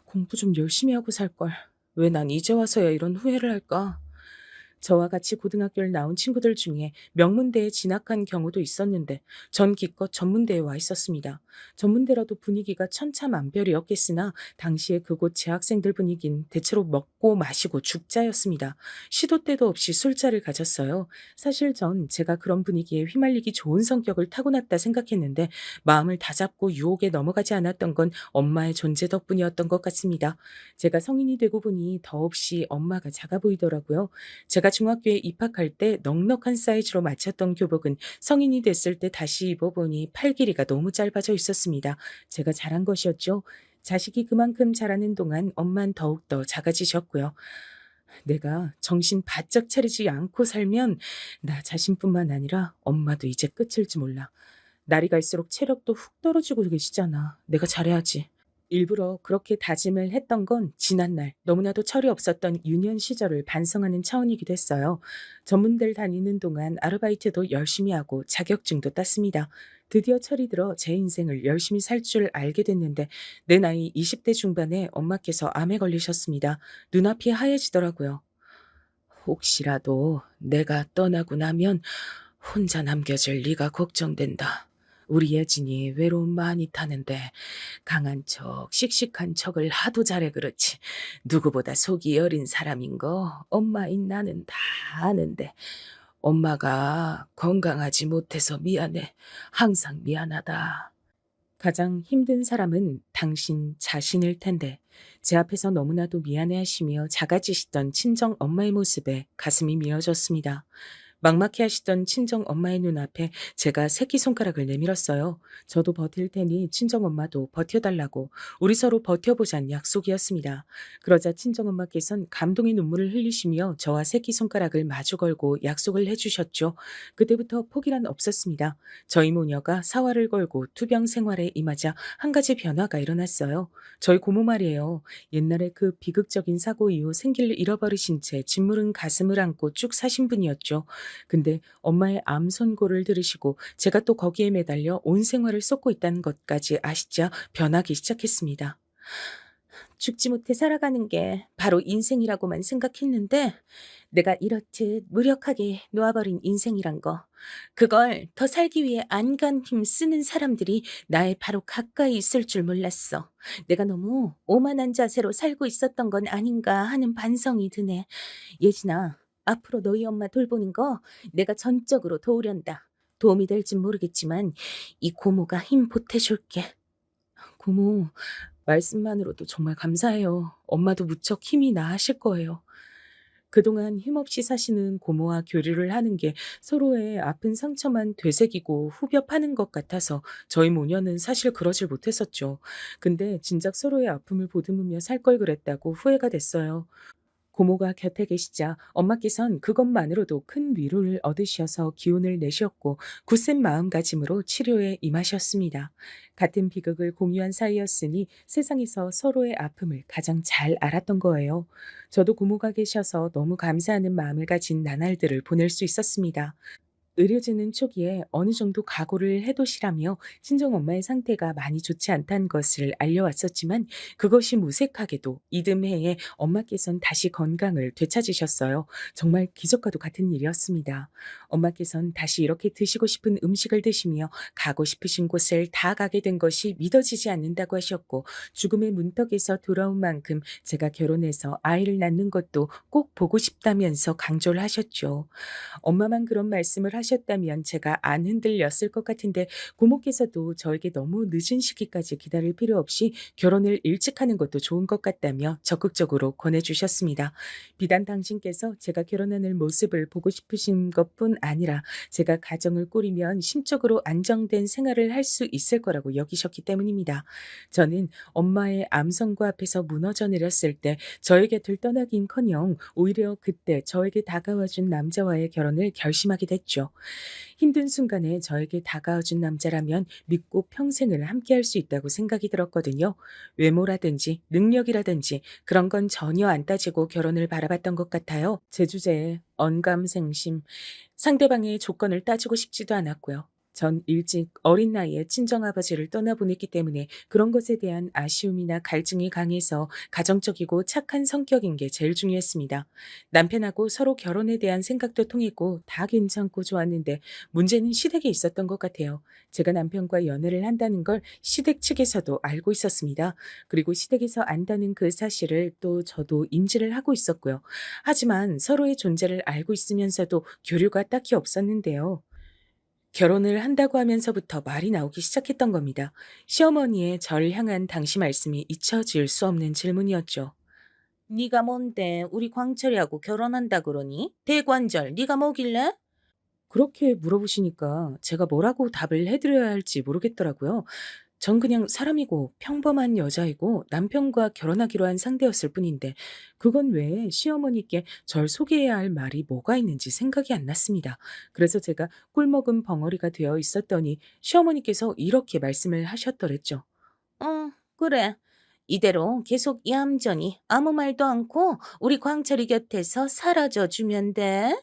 공부 좀 열심히 하고 살걸. 왜 난 이제 와서야 이런 후회를 할까? 저와 같이 고등학교를 나온 친구들 중에 명문대에 진학한 경우도 있었는데 전 기껏 전문대에 와 있었습니다. 전문대라도 분위기가 천차만별이었겠으나 당시에 그곳 재학생들 분위기는 대체로 먹고 마시고 죽자였습니다. 시도 때도 없이 술자를 가졌어요. 사실 전 제가 그런 분위기에 휘말리기 좋은 성격을 타고났다 생각했는데 마음을 다잡고 유혹에 넘어가지 않았던 건 엄마의 존재 덕분이었던 것 같습니다. 제가 성인이 되고 보니 더없이 엄마가 작아 보이더라고요. 제가 중학교에 입학할 때 넉넉한 사이즈로 맞췄던 교복은 성인이 됐을 때 다시 입어보니 팔 길이가 너무 짧아져 있었습니다. 제가 잘한 것이었죠. 자식이 그만큼 자라는 동안 엄만 더욱더 작아지셨고요. 내가 정신 바짝 차리지 않고 살면 나 자신뿐만 아니라 엄마도 이제 끝일지 몰라. 날이 갈수록 체력도 훅 떨어지고 계시잖아. 내가 잘해야지. 일부러 그렇게 다짐을 했던 건 지난날 너무나도 철이 없었던 유년 시절을 반성하는 차원이기도 했어요. 전문대를 다니는 동안 아르바이트도 열심히 하고 자격증도 땄습니다. 드디어 철이 들어 제 인생을 열심히 살 줄 알게 됐는데 내 나이 20대 중반에 엄마께서 암에 걸리셨습니다. 눈앞이 하얘지더라고요. 혹시라도 내가 떠나고 나면 혼자 남겨질 네가 걱정된다. 우리 예진이 외로움 많이 타는데 강한 척, 씩씩한 척을 하도 잘해 그렇지. 누구보다 속이 여린 사람인 거 엄마인 나는 다 아는데 엄마가 건강하지 못해서 미안해. 항상 미안하다. 가장 힘든 사람은 당신 자신일 텐데 제 앞에서 너무나도 미안해하시며 작아지시던 친정 엄마의 모습에 가슴이 미어졌습니다. 막막해 하시던 친정 엄마의 눈앞에 제가 새끼손가락을 내밀었어요. 저도 버틸 테니 친정 엄마도 버텨달라고 우리 서로 버텨보자는 약속이었습니다. 그러자 친정 엄마께선 감동의 눈물을 흘리시며 저와 새끼손가락을 마주 걸고 약속을 해주셨죠. 그때부터 포기란 없었습니다. 저희 모녀가 사활을 걸고 투병 생활에 임하자 한 가지 변화가 일어났어요. 저희 고모 말이에요. 옛날에 그 비극적인 사고 이후 생기를 잃어버리신 채 짓무른 가슴을 안고 쭉 사신 분이었죠. 근데 엄마의 암 선고를 들으시고 제가 또 거기에 매달려 온 생활을 쏟고 있다는 것까지 아시자 변하기 시작했습니다. 죽지 못해 살아가는 게 바로 인생이라고만 생각했는데 내가 이렇듯 무력하게 놓아버린 인생이란 거. 그걸 더 살기 위해 안간 힘 쓰는 사람들이 나의 바로 가까이 있을 줄 몰랐어. 내가 너무 오만한 자세로 살고 있었던 건 아닌가 하는 반성이 드네. 예진아, 앞으로 너희 엄마 돌보는 거 내가 전적으로 도우련다. 도움이 될진 모르겠지만 이 고모가 힘 보태줄게. 고모, 말씀만으로도 정말 감사해요. 엄마도 무척 힘이 나하실 거예요. 그동안 힘없이 사시는 고모와 교류를 하는 게 서로의 아픈 상처만 되새기고 후벼 파는 것 같아서 저희 모녀는 사실 그러질 못했었죠. 근데 진작 서로의 아픔을 보듬으며 살 걸 그랬다고 후회가 됐어요. 고모가 곁에 계시자 엄마께선 그것만으로도 큰 위로를 얻으셔서 기운을 내셨고 굳센 마음가짐으로 치료에 임하셨습니다. 같은 비극을 공유한 사이였으니 세상에서 서로의 아픔을 가장 잘 알았던 거예요. 저도 고모가 계셔서 너무 감사하는 마음을 가진 나날들을 보낼 수 있었습니다. 의료진은 초기에 어느 정도 각오를 해두시라며 친정엄마의 상태가 많이 좋지 않다는 것을 알려왔었지만 그것이 무색하게도 이듬해에 엄마께선 다시 건강을 되찾으셨어요. 정말 기적과도 같은 일이었습니다. 엄마께선 다시 이렇게 드시고 싶은 음식을 드시며 가고 싶으신 곳을 다 가게 된 것이 믿어지지 않는다고 하셨고 죽음의 문턱에서 돌아온 만큼 제가 결혼해서 아이를 낳는 것도 꼭 보고 싶다면서 강조를 하셨죠. 엄마만 그런 말씀을 하셨다면 제가 안 흔들렸을 것 같은데 고모께서도 저에게 너무 늦은 시기까지 기다릴 필요 없이 결혼을 일찍 하는 것도 좋은 것 같다며 적극적으로 권해주셨습니다. 비단 당신께서 제가 결혼하는 모습을 보고 싶으신 것뿐 아니라 제가 가정을 꾸리면 심적으로 안정된 생활을 할 수 있을 거라고 여기셨기 때문입니다. 저는 엄마의 암 선고 앞에서 무너져 내렸을 때 저의 곁을 떠나긴커녕 오히려 그때 저에게 다가와준 남자와의 결혼을 결심하게 됐죠. 힘든 순간에 저에게 다가와준 남자라면 믿고 평생을 함께할 수 있다고 생각이 들었거든요. 외모라든지 능력이라든지 그런 건 전혀 안 따지고 결혼을 바라봤던 것 같아요. 제 주제에 언감생심, 상대방의 조건을 따지고 싶지도 않았고요. 전 일찍 어린 나이에 친정아버지를 떠나보냈기 때문에 그런 것에 대한 아쉬움이나 갈증이 강해서 가정적이고 착한 성격인 게 제일 중요했습니다. 남편하고 서로 결혼에 대한 생각도 통했고 다 괜찮고 좋았는데 문제는 시댁에 있었던 것 같아요. 제가 남편과 연애를 한다는 걸 시댁 측에서도 알고 있었습니다. 그리고 시댁에서 안다는 그 사실을 또 저도 인지를 하고 있었고요. 하지만 서로의 존재를 알고 있으면서도 교류가 딱히 없었는데요. 결혼을 한다고 하면서부터 말이 나오기 시작했던 겁니다. 시어머니의 저를 향한 당시 말씀이 잊혀질 수 없는 질문이었죠. 네가 뭔데 우리 광철이하고 결혼한다 그러니? 대관절 네가 뭐길래? 그렇게 물어보시니까 제가 뭐라고 답을 해드려야 할지 모르겠더라고요. 전 그냥 사람이고 평범한 여자이고 남편과 결혼하기로 한 상대였을 뿐인데 그건 왜 시어머니께 절 소개해야 할 말이 뭐가 있는지 생각이 안 났습니다. 그래서 제가 꿀먹은 벙어리가 되어 있었더니 시어머니께서 이렇게 말씀을 하셨더랬죠. 그래. 이대로 계속 얌전히 아무 말도 않고 우리 광철이 곁에서 사라져 주면 돼.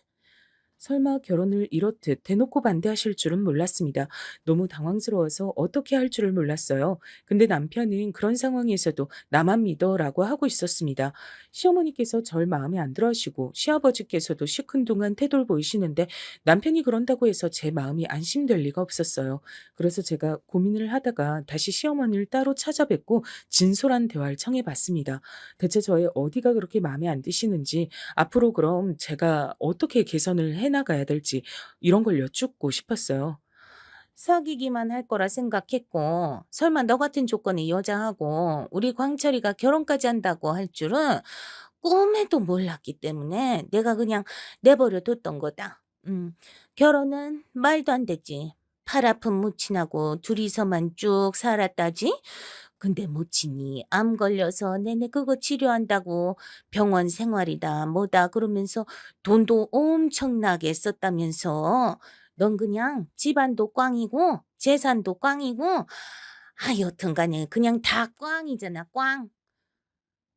설마 결혼을 이렇듯 대놓고 반대하실 줄은 몰랐습니다. 너무 당황스러워서 어떻게 할 줄을 몰랐어요. 근데 남편은 그런 상황에서도 나만 믿어라고 하고 있었습니다. 시어머니께서 절 마음에 안 들어 하시고 시아버지께서도 시큰둥한 태도를 보이시는데 남편이 그런다고 해서 제 마음이 안심될 리가 없었어요. 그래서 제가 고민을 하다가 다시 시어머니를 따로 찾아뵙고 진솔한 대화를 청해봤습니다. 대체 저의 어디가 그렇게 마음에 안 드시는지 앞으로 그럼 제가 어떻게 개선을 해나가야 될지 이런 걸 여쭙고 싶었어요. 사귀기만 할 거라 생각했고, 설마 너 같은 조건의 여자하고 우리 광철이가 결혼까지 한다고 할 줄은 꿈에도 몰랐기 때문에 내가 그냥 내버려 뒀던 거다. 결혼은 말도 안 되지. 팔 아픈 모친하고 둘이서만 쭉 살았다지? 근데 모친이 암 걸려서 내내 그거 치료한다고 병원 생활이다 뭐다 그러면서 돈도 엄청나게 썼다면서. 넌 그냥 집안도 꽝이고 재산도 꽝이고 여튼간에 그냥 다 꽝이잖아, 꽝.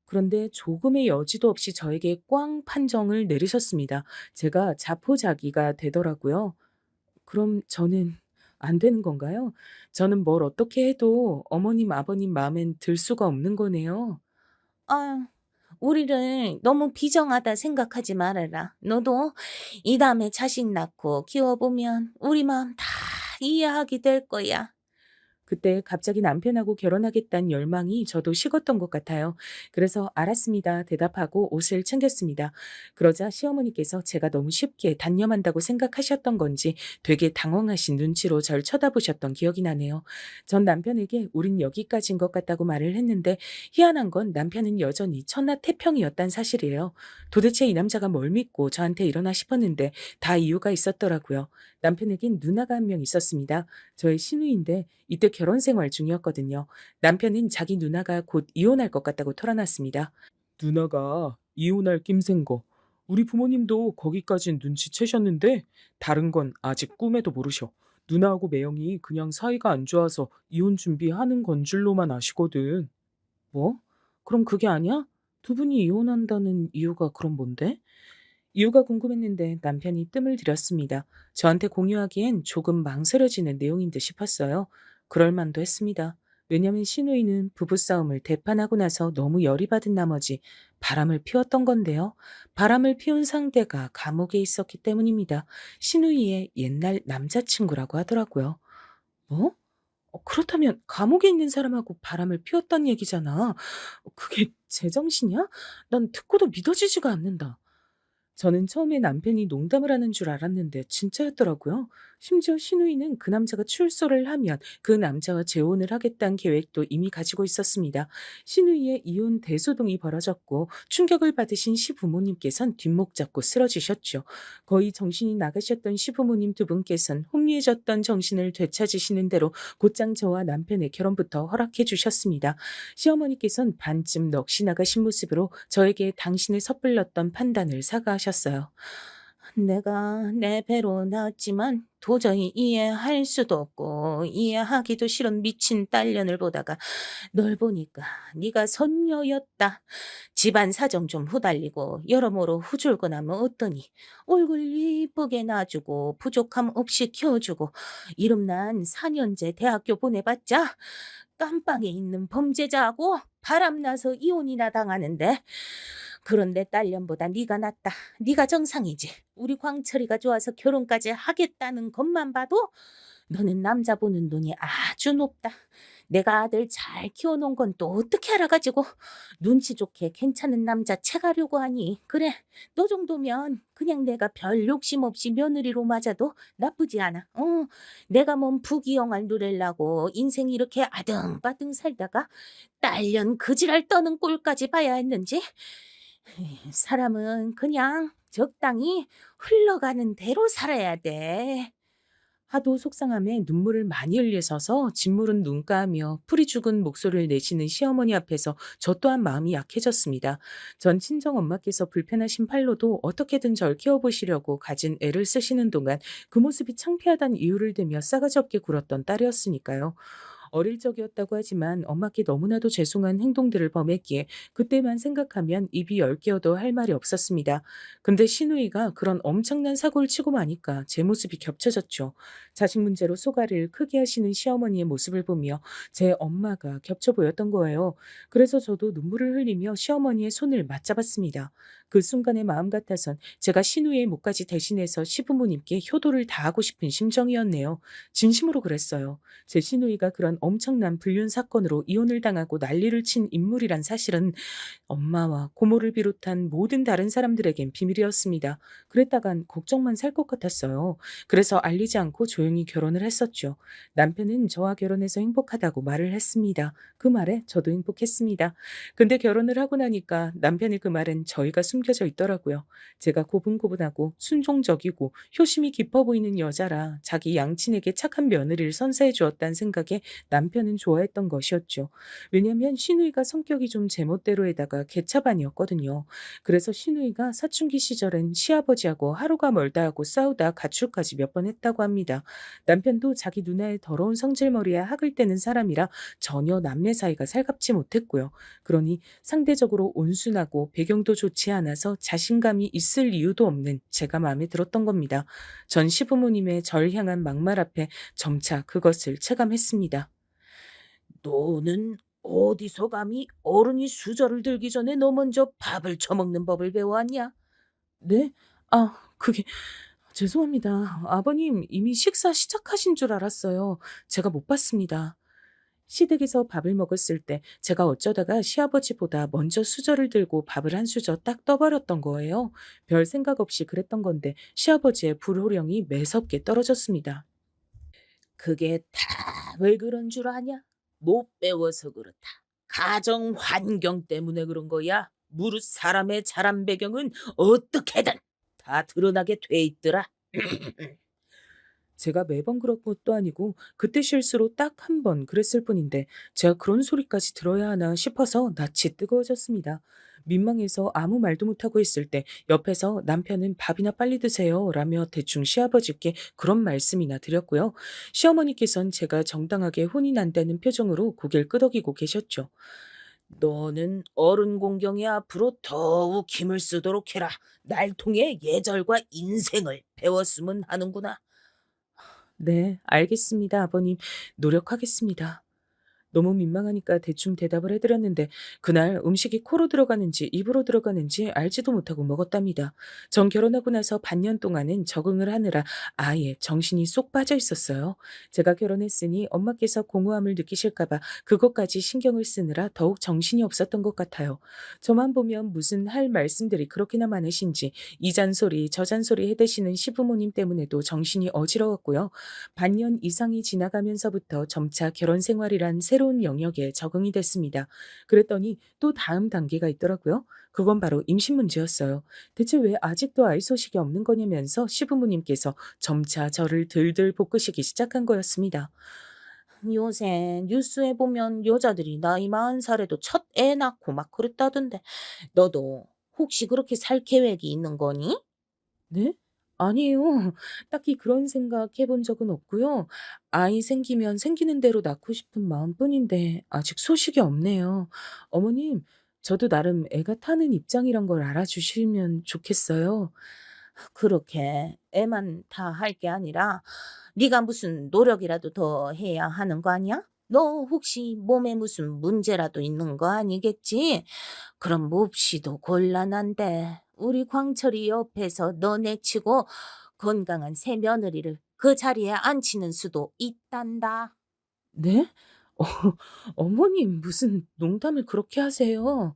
그런데 조금의 여지도 없이 저에게 꽝 판정을 내리셨습니다. 제가 자포자기가 되더라고요. 그럼 저는 안 되는 건가요? 저는 뭘 어떻게 해도 어머님, 아버님 마음엔 들 수가 없는 거네요. 아유, 우리를 너무 비정하다 생각하지 말아라. 너도 이 다음에 자식 낳고 키워보면 우리 마음 다 이해하게 될 거야. 그때 갑자기 남편하고 결혼하겠다는 열망이 저도 식었던 것 같아요. 그래서 알았습니다. 대답하고 옷을 챙겼습니다. 그러자 시어머니께서 제가 너무 쉽게 단념한다고 생각하셨던 건지 되게 당황하신 눈치로 절 쳐다보셨던 기억이 나네요. 전 남편에게 우린 여기까지인 것 같다고 말을 했는데 희한한 건 남편은 여전히 천하태평이었단 사실이에요. 도대체 이 남자가 뭘 믿고 저한테 이러나 싶었는데 다 이유가 있었더라고요. 남편에겐 누나가 한 명 있었습니다. 저의 시누이인데 이때 결혼 생활 중이었거든요. 남편은 자기 누나가 곧 이혼할 것 같다고 털어놨습니다. 누나가 이혼할 낌새인 거. 우리 부모님도 거기까진 눈치채셨는데 다른 건 아직 꿈에도 모르셔. 누나하고 매형이 그냥 사이가 안 좋아서 이혼 준비하는 건 줄로만 아시거든. 뭐? 그럼 그게 아니야? 두 분이 이혼한다는 이유가 그럼 뭔데? 이유가 궁금했는데 남편이 뜸을 들였습니다. 저한테 공유하기엔 조금 망설여지는 내용인 듯 싶었어요. 그럴 만도 했습니다. 왜냐면 시누이는 부부싸움을 대판하고 나서 너무 열이 받은 나머지 바람을 피웠던 건데요. 바람을 피운 상대가 감옥에 있었기 때문입니다. 시누이의 옛날 남자친구라고 하더라고요. 뭐? 그렇다면 감옥에 있는 사람하고 바람을 피웠단 얘기잖아. 그게 제정신이야? 난 듣고도 믿어지지가 않는다. 저는 처음에 남편이 농담을 하는 줄 알았는데 진짜였더라고요. 심지어 시누이는 그 남자가 출소를 하면 그 남자와 재혼을 하겠다는 계획도 이미 가지고 있었습니다. 시누이의 이혼 대소동이 벌어졌고 충격을 받으신 시부모님께선 뒷목 잡고 쓰러지셨죠. 거의 정신이 나가셨던 시부모님 두 분께선 혼미해졌던 정신을 되찾으시는 대로 곧장 저와 남편의 결혼부터 허락해 주셨습니다. 시어머니께선 반쯤 넋이 나가신 모습으로 저에게 당신을 섣불렀던 판단을 사과하셨어요. 내가 내 배로 낳았지만 도저히 이해할 수도 없고 이해하기도 싫은 미친 딸년을 보다가 널 보니까 네가 선녀였다. 집안 사정 좀 후달리고 여러모로 후줄근하면 어떠니. 얼굴 이쁘게 놔주고 부족함 없이 키워주고 이름난 4년제 대학교 보내봤자 깜빵에 있는 범죄자하고 바람나서 이혼이나 당하는데. 그런데 딸년보다 네가 낫다. 네가 정상이지. 우리 광철이가 좋아서 결혼까지 하겠다는 것만 봐도 너는 남자 보는 눈이 아주 높다. 내가 아들 잘 키워놓은 건 또 어떻게 알아가지고 눈치 좋게 괜찮은 남자 채가려고 하니. 그래, 너 정도면 그냥 내가 별 욕심 없이 며느리로 맞아도 나쁘지 않아. 내가 뭔 부귀영화를 누리려고 인생 이렇게 아등바등 살다가 딸년 그지랄 떠는 꼴까지 봐야 했는지. 사람은 그냥 적당히 흘러가는 대로 살아야 돼. 하도 속상함에 눈물을 많이 흘리셔서 진물은 눈가하며 풀이 죽은 목소리를 내시는 시어머니 앞에서 저 또한 마음이 약해졌습니다. 전 친정 엄마께서 불편하신 팔로도 어떻게든 절 키워보시려고 가진 애를 쓰시는 동안 그 모습이 창피하다는 이유를 대며 싸가지 없게 굴었던 딸이었으니까요. 어릴 적이었다고 하지만 엄마께 너무나도 죄송한 행동들을 범했기에 그때만 생각하면 입이 열 개어도 할 말이 없었습니다. 근데 시누이가 그런 엄청난 사고를 치고 마니까 제 모습이 겹쳐졌죠. 자식 문제로 소가를 크게 하시는 시어머니의 모습을 보며 제 엄마가 겹쳐 보였던 거예요. 그래서 저도 눈물을 흘리며 시어머니의 손을 맞잡았습니다. 그 순간의 마음 같아선 제가 신우이의 목까지 대신해서 시부모님께 효도를 다하고 싶은 심정이었네요. 진심으로 그랬어요. 제 시누이가 그런 엄청난 불륜 사건으로 이혼을 당하고 난리를 친 인물이란 사실은 엄마와 고모를 비롯한 모든 다른 사람들에겐 비밀이었습니다. 그랬다간 걱정만 살 것 같았어요. 그래서 알리지 않고 조용히 결혼을 했었죠. 남편은 저와 결혼해서 행복하다고 말을 했습니다. 그 말에 저도 행복했습니다. 근데 결혼을 하고 나니까 남편의 그 말엔 저희가 숨겨져 있더라고요. 제가 고분고분하고 순종적이고 효심이 깊어 보이는 여자라 자기 양친에게 착한 며느리를 선사해 주었다는 생각에 남편은 좋아했던 것이었죠. 왜냐면 시누이가 성격이 좀 제멋대로에다가 개차반이었거든요. 그래서 시누이가 사춘기 시절엔 시아버지하고 하루가 멀다 하고 싸우다 가출까지 몇 번 했다고 합니다. 남편도 자기 누나의 더러운 성질머리에 학을 떼는 사람이라 전혀 남매 사이가 살갑지 못했고요. 그러니 상대적으로 온순하고 배경도 좋지 않아서 자신감이 있을 이유도 없는 제가 마음에 들었던 겁니다. 전 시부모님의 절 향한 막말 앞에 점차 그것을 체감했습니다. 너는 어디서 감히 어른이 수저를 들기 전에 너 먼저 밥을 처먹는 법을 배워왔냐? 네? 그게 죄송합니다. 아버님 이미 식사 시작하신 줄 알았어요. 제가 못 봤습니다. 시댁에서 밥을 먹었을 때 제가 어쩌다가 시아버지보다 먼저 수저를 들고 밥을 한 수저 딱 떠버렸던 거예요. 별 생각 없이 그랬던 건데 시아버지의 불호령이 매섭게 떨어졌습니다. 그게 다 왜 그런 줄 아냐? 못 배워서 그렇다. 가정 환경 때문에 그런 거야. 무릇 사람의 자란 배경은 어떻게든 다 드러나게 돼 있더라. 제가 매번 그런 것도 아니고 그때 실수로 딱 한 번 그랬을 뿐인데 제가 그런 소리까지 들어야 하나 싶어서 낯이 뜨거워졌습니다. 민망해서 아무 말도 못하고 있을 때 옆에서 남편은 밥이나 빨리 드세요 라며 대충 시아버지께 그런 말씀이나 드렸고요. 시어머니께선 제가 정당하게 혼이 난다는 표정으로 고개를 끄덕이고 계셨죠. 너는 어른 공경에 앞으로 더욱 힘을 쓰도록 해라. 날 통해 예절과 인생을 배웠으면 하는구나. 네, 알겠습니다, 아버님. 노력하겠습니다. 너무 민망하니까 대충 대답을 해드렸는데 그날 음식이 코로 들어가는지 입으로 들어가는지 알지도 못하고 먹었답니다. 전 결혼하고 나서 반년 동안은 적응을 하느라 아예 정신이 쏙 빠져 있었어요. 제가 결혼했으니 엄마께서 공허함을 느끼실까봐 그것까지 신경을 쓰느라 더욱 정신이 없었던 것 같아요. 저만 보면 무슨 할 말씀들이 그렇게나 많으신지 이 잔소리 저 잔소리 해대시는 시부모님 때문에도 정신이 어지러웠고요. 반년 이상이 지나가면서부터 점차 결혼 생활이란 새로운 영역에 적응이 됐습니다. 그랬더니 또 다음 단계가 있더라고요. 그건 바로 임신 문제였어요. 대체 왜 아직도 아이 소식이 없는 거냐면서 시부모님께서 점차 저를 들들 볶으시기 시작한 거였습니다. 요새 뉴스에 보면 여자들이 나이 40살에도 첫 애 낳고 막 그랬다던데 너도 혹시 그렇게 살 계획이 있는 거니? 네? 아니에요. 딱히 그런 생각 해본 적은 없고요. 아이 생기면 생기는 대로 낳고 싶은 마음뿐인데 아직 소식이 없네요. 어머님, 저도 나름 애가 타는 입장이란 걸 알아주시면 좋겠어요. 그렇게 애만 다 할 게 아니라 네가 무슨 노력이라도 더 해야 하는 거 아니야? 너 혹시 몸에 무슨 문제라도 있는 거 아니겠지? 그럼 몹시도 곤란한데 우리 광철이 옆에서 너네 치고 건강한 새 며느리를 그 자리에 앉히는 수도 있단다. 네? 어, 어머님 무슨 농담을 그렇게 하세요?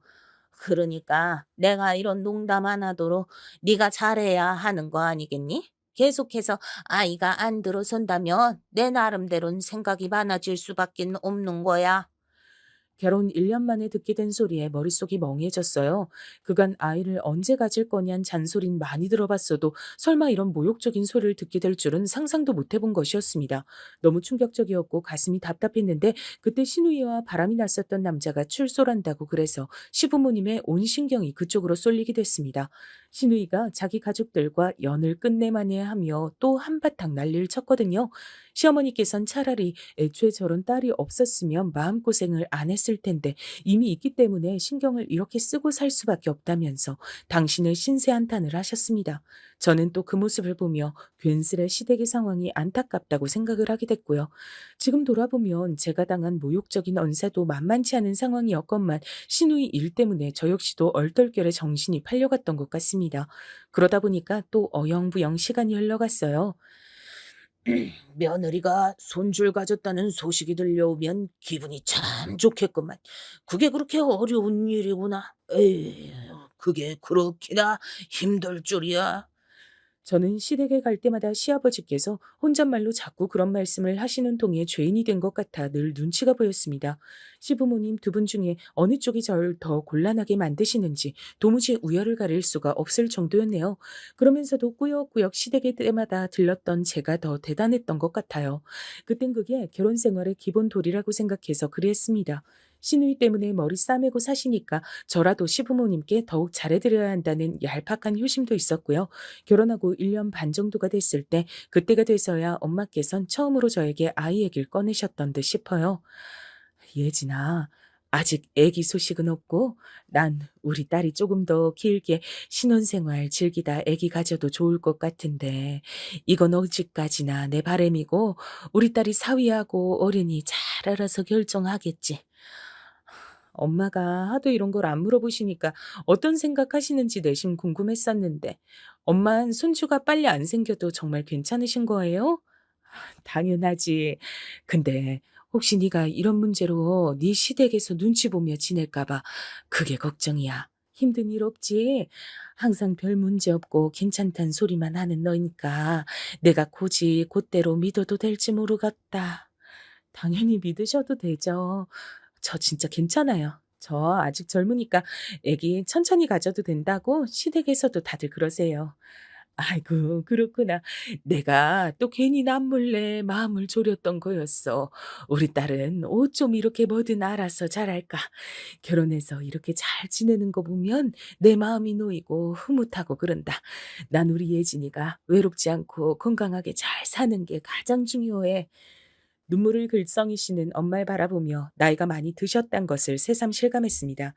그러니까 내가 이런 농담 안 하도록 네가 잘해야 하는 거 아니겠니? 계속해서 아이가 안 들어선다면 내 나름대로는 생각이 많아질 수밖에 없는 거야. 결혼 1년 만에 듣게 된 소리에 머릿속이 멍해졌어요. 그간 아이를 언제 가질 거냔 잔소린 많이 들어봤어도 설마 이런 모욕적인 소리를 듣게 될 줄은 상상도 못 해본 것이었습니다. 너무 충격적이었고 가슴이 답답했는데 그때 신우이와 바람이 났었던 남자가 출소란다고 그래서 시부모님의 온 신경이 그쪽으로 쏠리게 됐습니다. 신우이가 자기 가족들과 연을 끝내만해 하며 또 한바탕 난리를 쳤거든요. 시어머니께선 차라리 애초에 저런 딸이 없었으면 마음고생을 안 했을 텐데 이미 있기 때문에 신경을 이렇게 쓰고 살 수밖에 없다면서 당신의 신세 한탄을 하셨습니다. 저는 또 그 모습을 보며 괜스레 시댁의 상황이 안타깝다고 생각을 하게 됐고요. 지금 돌아보면 제가 당한 모욕적인 언사도 만만치 않은 상황이었건만 시누이 일 때문에 저 역시도 얼떨결에 정신이 팔려갔던 것 같습니다. 그러다 보니까 또 어영부영 시간이 흘러갔어요. 며느리가 손주를 가졌다는 소식이 들려오면 기분이 참 좋겠구만. 그게 그렇게 어려운 일이구나. 에이, 그게 그렇게나 힘들 줄이야. 저는 시댁에 갈 때마다 시아버지께서 혼잣말로 자꾸 그런 말씀을 하시는 통에 죄인이 된 것 같아 늘 눈치가 보였습니다. 시부모님 두 분 중에 어느 쪽이 저를 더 곤란하게 만드시는지 도무지 우열을 가릴 수가 없을 정도였네요. 그러면서도 꾸역꾸역 시댁에 때마다 들렀던 제가 더 대단했던 것 같아요. 그땐 그게 결혼 생활의 기본 도리라고 생각해서 그랬습니다. 시누이 때문에 머리 싸매고 사시니까 저라도 시부모님께 더욱 잘해드려야 한다는 얄팍한 효심도 있었고요. 결혼하고 1년 반 정도가 됐을 때 그때가 돼서야 엄마께선 처음으로 저에게 아이 얘기를 꺼내셨던 듯 싶어요. 예진아, 아직 애기 소식은 없고 난 우리 딸이 조금 더 길게 신혼생활 즐기다 애기 가져도 좋을 것 같은데 이건 어디까지나 내 바람이고 우리 딸이 사위하고 어른이 잘 알아서 결정하겠지. 엄마가 하도 이런 걸 안 물어보시니까 어떤 생각하시는지 내심 궁금했었는데 엄만 손주가 빨리 안 생겨도 정말 괜찮으신 거예요? 당연하지. 근데 혹시 네가 이런 문제로 네 시댁에서 눈치 보며 지낼까 봐 그게 걱정이야. 힘든 일 없지? 항상 별 문제 없고 괜찮단 소리만 하는 너니까 내가 굳이 곧대로 믿어도 될지 모르겠다. 당연히 믿으셔도 되죠. 저 진짜 괜찮아요. 저 아직 젊으니까 애기 천천히 가져도 된다고 시댁에서도 다들 그러세요. 아이고, 그렇구나. 내가 또 괜히 남몰래 마음을 졸였던 거였어. 우리 딸은 어쩜 이렇게 뭐든 알아서 잘할까. 결혼해서 이렇게 잘 지내는 거 보면 내 마음이 놓이고 흐뭇하고 그런다. 난 우리 예진이가 외롭지 않고 건강하게 잘 사는 게 가장 중요해. 눈물을 글썽이시는 엄마를 바라보며 나이가 많이 드셨단 것을 새삼 실감했습니다.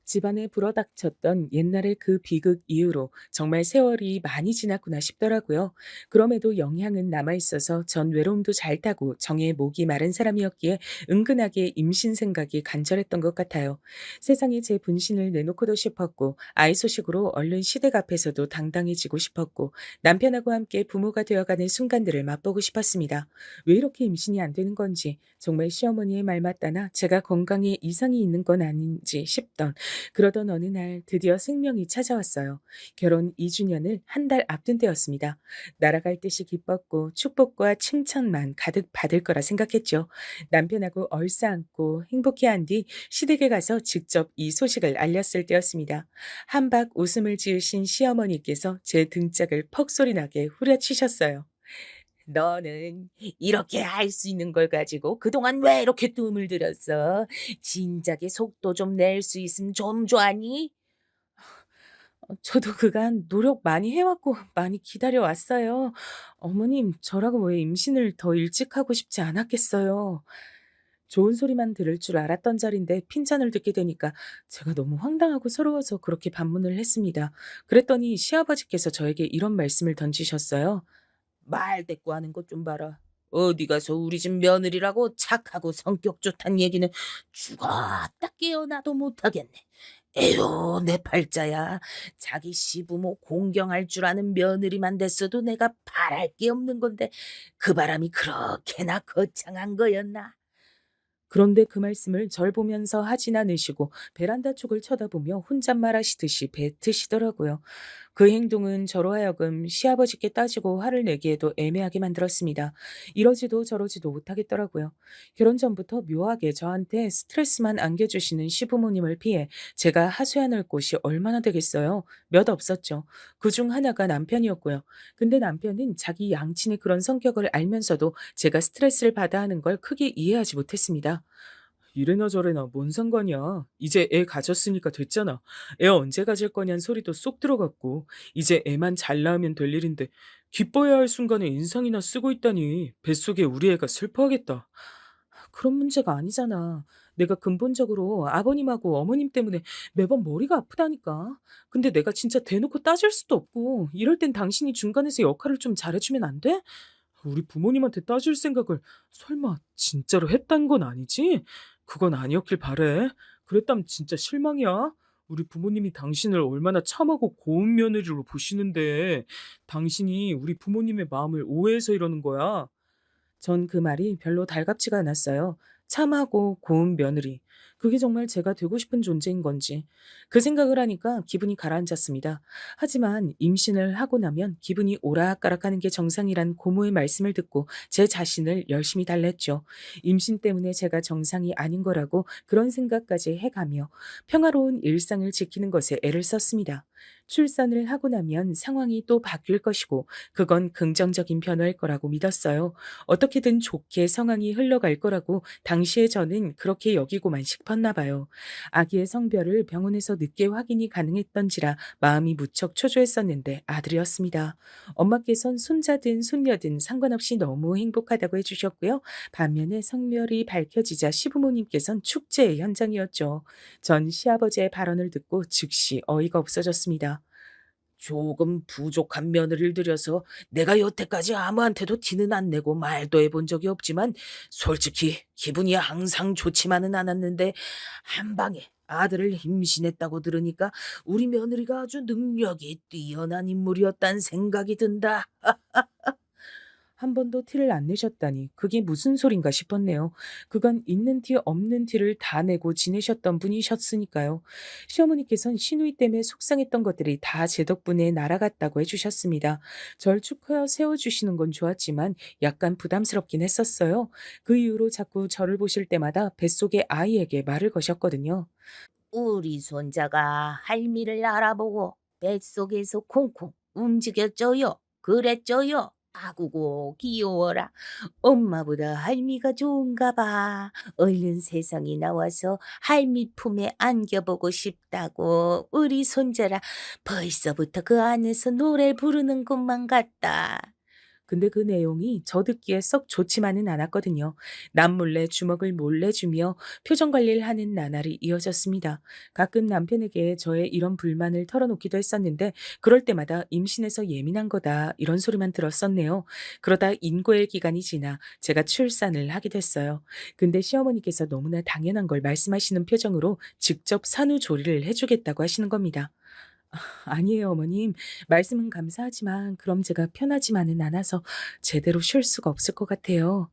집안에 불어닥쳤던 옛날의 그 비극 이후로 정말 세월이 많이 지났구나 싶더라고요. 그럼에도 영향은 남아있어서 전 외로움도 잘 타고 정에 목이 마른 사람이었기에 은근하게 임신 생각이 간절했던 것 같아요. 세상에 제 분신을 내놓고도 싶었고 아이 소식으로 얼른 시댁 앞에서도 당당해지고 싶었고 남편하고 함께 부모가 되어가는 순간들을 맛보고 싶었습니다. 왜 이렇게 임신이 안 되는 건지 정말 시어머니의 말 맞다나 제가 건강에 이상이 있는 건 아닌지 싶던 그러던 어느 날 드디어 생명이 찾아왔어요. 결혼 2주년을 한 달 앞둔 때였습니다. 날아갈 듯이 기뻤고 축복과 칭찬만 가득 받을 거라 생각했죠. 남편하고 얼싸안고 행복해한 뒤 시댁에 가서 직접 이 소식을 알렸을 때였습니다. 한박 웃음을 지으신 시어머니께서 제 등짝을 퍽 소리나게 후려치셨어요. 너는 이렇게 할 수 있는 걸 가지고 그동안 왜 이렇게 뜸을 들였어? 진작에 속도 좀 낼 수 있으면 좀 좋아하니? 저도 그간 노력 많이 해왔고 많이 기다려왔어요. 어머님, 저라고 왜 임신을 더 일찍 하고 싶지 않았겠어요. 좋은 소리만 들을 줄 알았던 자리인데 핀잔을 듣게 되니까 제가 너무 황당하고 서러워서 그렇게 반문을 했습니다. 그랬더니 시아버지께서 저에게 이런 말씀을 던지셨어요. 말 대꾸하는 것 좀 봐라. 어디 가서 우리 집 며느리라고 착하고 성격 좋단 얘기는 죽었다 깨어나도 못하겠네. 에휴, 내 팔자야. 자기 시부모 공경할 줄 아는 며느리만 됐어도 내가 바랄 게 없는 건데 그 바람이 그렇게나 거창한 거였나? 그런데 그 말씀을 절 보면서 하진 않으시고 베란다 쪽을 쳐다보며 혼잣말 하시듯이 뱉으시더라고요. 그 행동은 저로 하여금 시아버지께 따지고 화를 내기에도 애매하게 만들었습니다. 이러지도 저러지도 못하겠더라고요. 결혼 전부터 묘하게 저한테 스트레스만 안겨주시는 시부모님을 피해 제가 하소연할 곳이 얼마나 되겠어요. 몇 없었죠. 그중 하나가 남편이었고요. 근데 남편은 자기 양친의 그런 성격을 알면서도 제가 스트레스를 받아 하는 걸 크게 이해하지 못했습니다. 이래나 저래나 뭔 상관이야. 이제 애 가졌으니까 됐잖아. 애 언제 가질 거냔 소리도 쏙 들어갔고 이제 애만 잘 낳으면 될 일인데 기뻐해야 할 순간에 인상이나 쓰고 있다니 뱃속에 우리 애가 슬퍼하겠다. 그런 문제가 아니잖아. 내가 근본적으로 아버님하고 어머님 때문에 매번 머리가 아프다니까. 근데 내가 진짜 대놓고 따질 수도 없고 이럴 땐 당신이 중간에서 역할을 좀 잘해주면 안 돼? 우리 부모님한테 따질 생각을 설마 진짜로 했단 건 아니지? 그건 아니었길 바래. 그랬다면 진짜 실망이야. 우리 부모님이 당신을 얼마나 참하고 고운 며느리로 보시는데 당신이 우리 부모님의 마음을 오해해서 이러는 거야. 전 그 말이 별로 달갑지가 않았어요. 참하고 고운 며느리. 그게 정말 제가 되고 싶은 존재인 건지. 그 생각을 하니까 기분이 가라앉았습니다. 하지만 임신을 하고 나면 기분이 오락가락하는 게 정상이란 고모의 말씀을 듣고 제 자신을 열심히 달랬죠. 임신 때문에 제가 정상이 아닌 거라고 그런 생각까지 해가며 평화로운 일상을 지키는 것에 애를 썼습니다. 출산을 하고 나면 상황이 또 바뀔 것이고 그건 긍정적인 변화일 거라고 믿었어요. 어떻게든 좋게 상황이 흘러갈 거라고 당시에 저는 그렇게 여기고만 싶었나 봐요. 아기의 성별을 병원에서 늦게 확인이 가능했던지라 마음이 무척 초조했었는데 아들이었습니다. 엄마께선 손자든 손녀든 상관없이 너무 행복하다고 해주셨고요. 반면에 성별이 밝혀지자 시부모님께선 축제의 현장이었죠. 전 시아버지의 발언을 듣고 즉시 어이가 없어졌습니다. 조금 부족한 며느리를 들여서 내가 여태까지 아무한테도 티는 안 내고 말도 해본 적이 없지만 솔직히 기분이 항상 좋지만은 않았는데 한 방에 아들을 임신했다고 들으니까 우리 며느리가 아주 능력이 뛰어난 인물이었단 생각이 든다. 한 번도 티를 안 내셨다니 그게 무슨 소린가 싶었네요. 그간 있는 티 없는 티를 다 내고 지내셨던 분이셨으니까요. 시어머니께선 시누이 때문에 속상했던 것들이 다 제 덕분에 날아갔다고 해주셨습니다. 절 축하여 세워주시는 건 좋았지만 약간 부담스럽긴 했었어요. 그 이후로 자꾸 저를 보실 때마다 뱃속의 아이에게 말을 거셨거든요. 우리 손자가 할미를 알아보고 뱃속에서 콩콩 움직였죠요. 그랬죠요. 아구고 귀여워라. 엄마보다 할미가 좋은가 봐. 얼른 세상에 나와서 할미 품에 안겨보고 싶다고. 우리 손자라 벌써부터 그 안에서 노래 부르는 것만 같다. 근데 그 내용이 저 듣기에 썩 좋지만은 않았거든요. 남몰래 주먹을 몰래 주며 표정 관리를 하는 나날이 이어졌습니다. 가끔 남편에게 저의 이런 불만을 털어놓기도 했었는데 그럴 때마다 임신해서 예민한 거다 이런 소리만 들었었네요. 그러다 인고의 기간이 지나 제가 출산을 하게 됐어요. 근데 시어머니께서 너무나 당연한 걸 말씀하시는 표정으로 직접 산후조리를 해주겠다고 하시는 겁니다. 아니에요, 어머님. 말씀은 감사하지만 그럼 제가 편하지만은 않아서 제대로 쉴 수가 없을 것 같아요.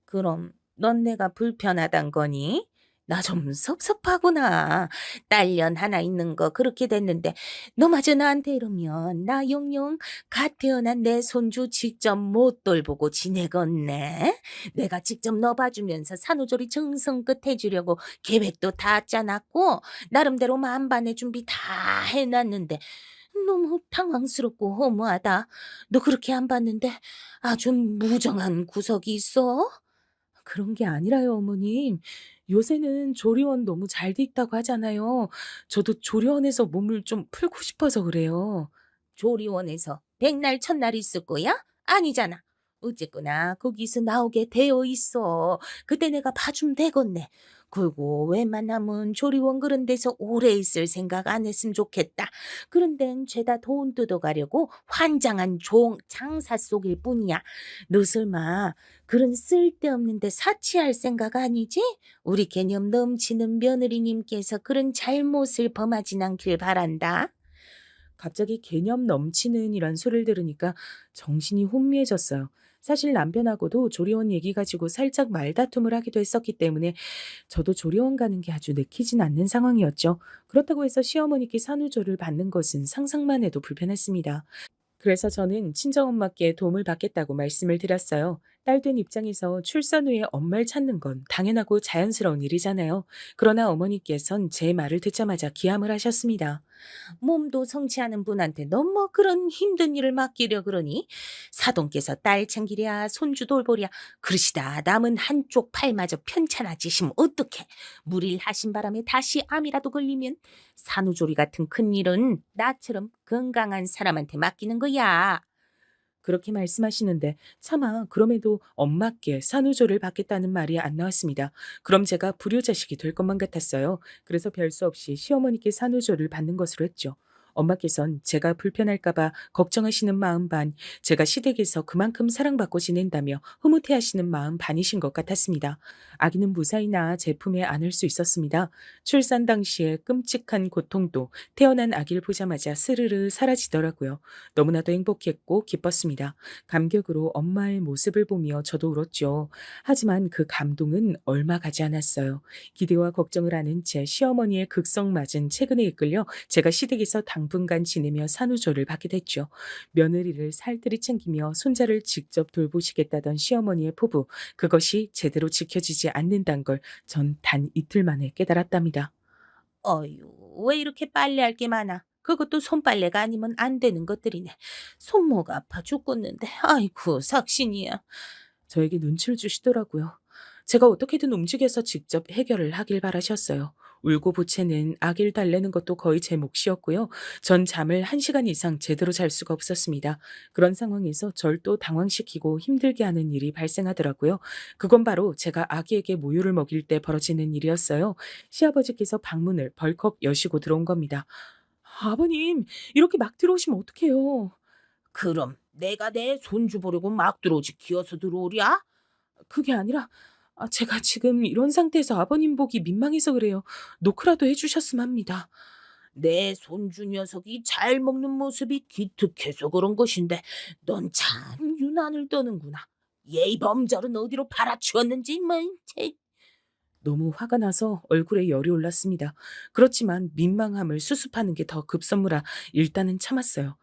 그럼 넌 내가 불편하단 거니? 나 좀 섭섭하구나. 딸년 하나 있는 거 그렇게 됐는데 너마저 나한테 이러면 나 영영 갓 태어난 내 손주 직접 못 돌보고 지내겠네. 내가 직접 너 봐주면서 산후조리 정성껏 해주려고 계획도 다 짜놨고 나름대로 만반의 준비 다 해놨는데 너무 당황스럽고 허무하다. 너 그렇게 안 봤는데 아주 무정한 구석이 있어? 그런 게 아니라요, 어머님. 요새는 조리원 너무 잘 돼 있다고 하잖아요. 저도 조리원에서 몸을 좀 풀고 싶어서 그래요. 조리원에서 백날 첫날 있을 거야? 아니잖아. 어쨌거나 거기서 나오게 되어 있어. 그때 내가 봐주면 되겠네. 그리고 웬만하면 조리원 그런 데서 오래 있을 생각 안 했으면 좋겠다. 그런 데는 죄다 돈 뜯어가려고 환장한 장사 속일 뿐이야. 너 설마 그런 쓸데없는 데 사치할 생각 아니지? 우리 개념 넘치는 며느리님께서 그런 잘못을 범하진 않길 바란다. 갑자기 개념 넘치는 이란 소리를 들으니까 정신이 혼미해졌어요. 사실 남편하고도 조리원 얘기 가지고 살짝 말다툼을 하기도 했었기 때문에 저도 조리원 가는 게 아주 내키진 않는 상황이었죠. 그렇다고 해서 시어머니께 산후조를 받는 것은 상상만 해도 불편했습니다. 그래서 저는 친정엄마께 도움을 받겠다고 말씀을 드렸어요. 딸된 입장에서 출산 후에 엄마를 찾는 건 당연하고 자연스러운 일이잖아요. 그러나 어머니께선 제 말을 듣자마자 기함을 하셨습니다. 몸도 성취하는 분한테 너무 그런 힘든 일을 맡기려 그러니 사돈께서 딸 챙기랴 손주 돌보랴 그러시다 남은 한쪽 팔마저 편찮아지시면 어떡해. 무리하신 바람에 다시 암이라도 걸리면 산후조리 같은 큰일은 나처럼 건강한 사람한테 맡기는 거야. 그렇게 말씀하시는데 차마 그럼에도 엄마께 산후조를 받겠다는 말이 안 나왔습니다. 그럼 제가 불효자식이 될 것만 같았어요. 그래서 별 수 없이 시어머니께 산후조를 받는 것으로 했죠. 엄마께선 제가 불편할까 봐 걱정하시는 마음 반, 제가 시댁에서 그만큼 사랑받고 지낸다며 흐뭇해하시는 마음 반이신 것 같았습니다. 아기는 무사히 낳아 제품에 안을 수 있었습니다. 출산 당시에 끔찍한 고통도 태어난 아기를 보자마자 스르르 사라지더라고요. 너무나도 행복했고 기뻤습니다. 감격으로 엄마의 모습을 보며 저도 울었죠. 하지만 그 감동은 얼마 가지 않았어요. 기대와 걱정을 하는 제 시어머니의 극성맞은 최근에 이끌려 제가 시댁에서 당분간 지내며 산후조를 받게 됐죠. 며느리를 살뜰히 챙기며 손자를 직접 돌보시겠다던 시어머니의 포부, 그것이 제대로 지켜지지 않는다는 걸 전 단 이틀 만에 깨달았답니다. 어휴, 왜 이렇게 빨래할 게 많아? 그것도 손빨래가 아니면 안 되는 것들이네. 손목 아파 죽겠는데. 아이고, 삭신이야. 저에게 눈치를 주시더라고요. 제가 어떻게든 움직여서 직접 해결을 하길 바라셨어요. 울고 보채는 아기를 달래는 것도 거의 제 몫이었고요. 전 잠을 1시간 이상 제대로 잘 수가 없었습니다. 그런 상황에서 절 또 당황시키고 힘들게 하는 일이 발생하더라고요. 그건 바로 제가 아기에게 모유를 먹일 때 벌어지는 일이었어요. 시아버지께서 방문을 벌컥 여시고 들어온 겁니다. 아버님, 이렇게 막 들어오시면 어떡해요? 그럼 내가 내 손주 보려고 막 들어오지 기어서 들어오랴? 그게 아니라 제가 지금 이런 상태에서 아버님 보기 민망해서 그래요. 노크라도 해 주셨으면 합니다. 내 손주 녀석이 잘 먹는 모습이 기특해서 그런 것인데 넌 참 유난을 떠는구나. 예의 범절은 어디로 팔아치웠는지 뭐. 쟤. 너무 화가 나서 얼굴에 열이 올랐습니다. 그렇지만 민망함을 수습하는 게 더 급선무라 일단은 참았어요.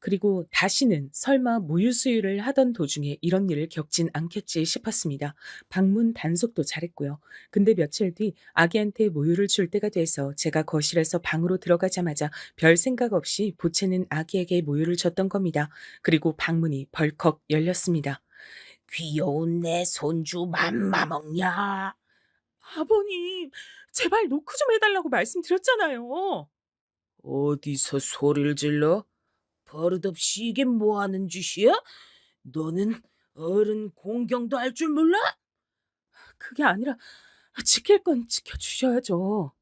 그리고 다시는 설마 모유 수유를 하던 도중에 이런 일을 겪진 않겠지 싶었습니다. 방문 단속도 잘했고요. 근데 며칠 뒤 아기한테 모유를 줄 때가 돼서 제가 거실에서 방으로 들어가자마자 별 생각 없이 보채는 아기에게 모유를 줬던 겁니다. 그리고 방문이 벌컥 열렸습니다. 귀여운 내 손주 맘마 먹냐? 아버님, 제발 노크 좀 해달라고 말씀드렸잖아요. 어디서 소리를 질러? 버릇없이 이게 뭐 하는 짓이야? 너는 어른 공경도 할 줄 몰라? 그게 아니라 지킬 건 지켜주셔야죠.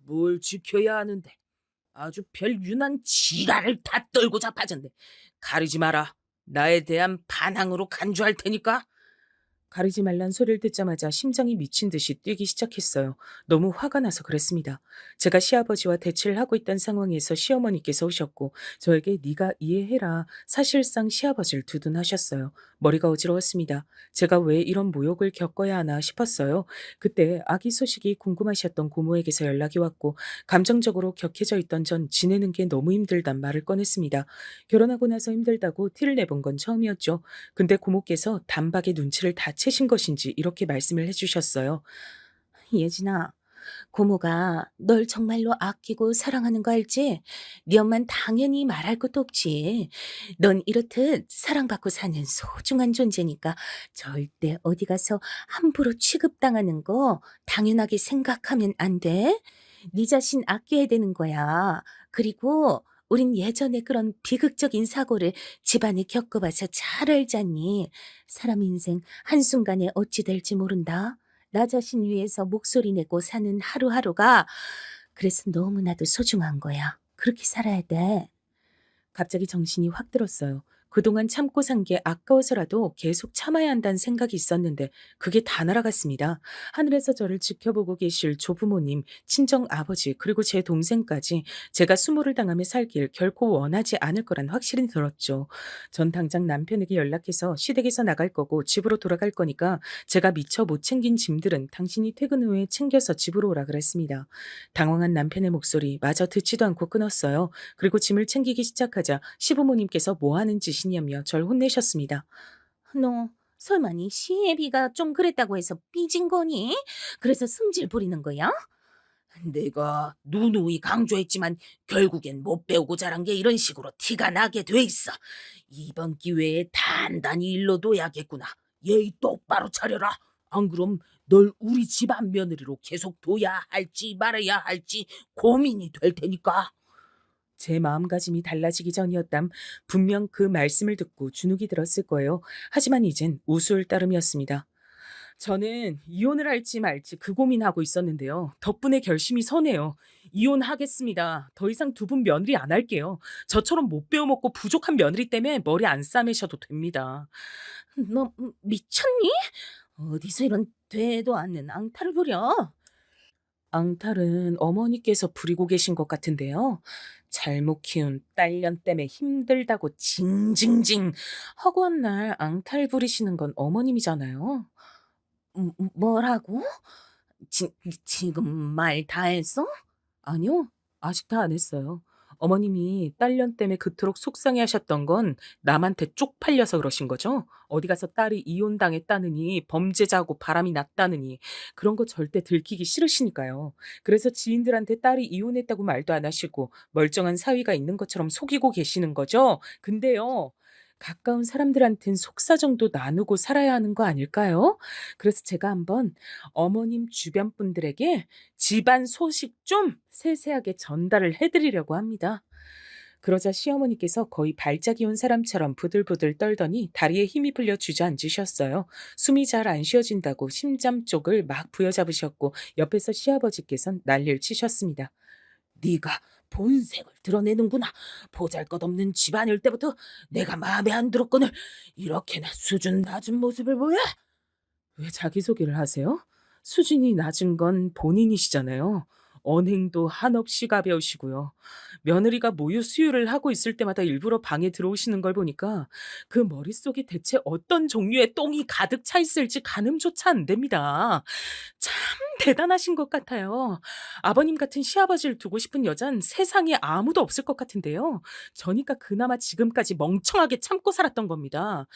뭘 지켜야 하는데? 아주 별 유난 지랄을 다 떨고 자빠졌네. 가리지 마라. 나에 대한 반항으로 간주할 테니까. 가리지 말란 소리를 듣자마자 심장이 미친 듯이 뛰기 시작했어요. 너무 화가 나서 그랬습니다. 제가 시아버지와 대치를 하고 있던 상황에서 시어머니께서 오셨고 저에게 네가 이해해라. 사실상 시아버지를 두둔하셨어요. 머리가 어지러웠습니다. 제가 왜 이런 모욕을 겪어야 하나 싶었어요. 그때 아기 소식이 궁금하셨던 고모에게서 연락이 왔고 감정적으로 격해져 있던 전 지내는 게 너무 힘들단 말을 꺼냈습니다. 결혼하고 나서 힘들다고 티를 내본 건 처음이었죠. 근데 고모께서 단박에 눈치를 다 채신 것인지 이렇게 말씀을 해주셨어요. 예진아, 고모가 널 정말로 아끼고 사랑하는 거 알지? 네 엄만 당연히 말할 것도 없지. 넌 이렇듯 사랑받고 사는 소중한 존재니까 절대 어디 가서 함부로 취급당하는 거 당연하게 생각하면 안 돼. 네 자신 아껴야 되는 거야. 그리고 우린 예전에 그런 비극적인 사고를 집안에 겪어봐서 잘 알잖니. 사람 인생 한순간에 어찌 될지 모른다. 나 자신 위해서 목소리 내고 사는 하루하루가 그래서 너무나도 소중한 거야. 그렇게 살아야 돼. 갑자기 정신이 확 들었어요. 그동안 참고 산 게 아까워서라도 계속 참아야 한다는 생각이 있었는데 그게 다 날아갔습니다. 하늘에서 저를 지켜보고 계실 조부모님, 친정 아버지 그리고 제 동생까지 제가 수모를 당하며 살길 결코 원하지 않을 거란 확실히 들었죠. 전 당장 남편에게 연락해서 시댁에서 나갈 거고 집으로 돌아갈 거니까 제가 미처 못 챙긴 짐들은 당신이 퇴근 후에 챙겨서 집으로 오라 그랬습니다. 당황한 남편의 목소리 마저 듣지도 않고 끊었어요. 그리고 짐을 챙기기 시작하자 시부모님께서 뭐 하는 짓이냐며 절 혼내셨습니다. 너 설마 네 시애비가 좀 그랬다고 해서 삐진 거니? 그래서 승질 부리는 거야? 내가 누누이 강조했지만 결국엔 못 배우고 자란 게 이런 식으로 티가 나게 돼 있어. 이번 기회에 단단히 일러둬야겠구나. 예의 똑바로 차려라. 안 그럼 널 우리 집안 며느리로 계속 둬야 할지 말아야 할지 고민이 될 테니까. 제 마음가짐이 달라지기 전이었담 분명 그 말씀을 듣고 주눅이 들었을 거예요. 하지만 이젠 우스울 따름이었습니다. 저는 이혼을 할지 말지 그 고민하고 있었는데요. 덕분에 결심이 서네요. 이혼하겠습니다. 더 이상 두 분 며느리 안 할게요. 저처럼 못 배워먹고 부족한 며느리 때문에 머리 안 싸매셔도 됩니다. 너 미쳤니? 어디서 이런 되도 않는 앙탈을 부려? 앙탈은 어머니께서 부리고 계신 것 같은데요. 잘못 키운 딸년 때문에 힘들다고 징징징 허구한 날 앙탈 부리시는 건 어머님이잖아요. 뭐라고? 지금 말 다 했어? 아니요. 아직 다 안 했어요. 어머님이 딸년 때문에 그토록 속상해하셨던 건 남한테 쪽팔려서 그러신 거죠. 어디 가서 딸이 이혼당했다느니 범죄자고 바람이 났다느니 그런 거 절대 들키기 싫으시니까요. 그래서 지인들한테 딸이 이혼했다고 말도 안 하시고 멀쩡한 사위가 있는 것처럼 속이고 계시는 거죠. 근데요. 가까운 사람들한텐 속사정도 나누고 살아야 하는 거 아닐까요? 그래서 제가 한번 어머님 주변 분들에게 집안 소식 좀 세세하게 전달을 해드리려고 합니다. 그러자 시어머니께서 거의 발작이 온 사람처럼 부들부들 떨더니 다리에 힘이 풀려 주저앉으셨어요. 숨이 잘 안 쉬어진다고 심장 쪽을 막 부여잡으셨고 옆에서 시아버지께선 난리를 치셨습니다. 네가 본색을 드러내는구나. 보잘것없는 집안일 때부터 내가 마음에 안 들었거늘 이렇게나 수준 낮은 모습을 보여? 왜 자기소개를 하세요? 수준이 낮은 건 본인이시잖아요. 언행도 한없이 가벼우시고요. 며느리가 모유 수유를 하고 있을 때마다 일부러 방에 들어오시는 걸 보니까 그 머릿속에 대체 어떤 종류의 똥이 가득 차 있을지 가늠조차 안 됩니다. 참 대단하신 것 같아요. 아버님 같은 시아버지를 두고 싶은 여잔 세상에 아무도 없을 것 같은데요. 저니까 그나마 지금까지 멍청하게 참고 살았던 겁니다.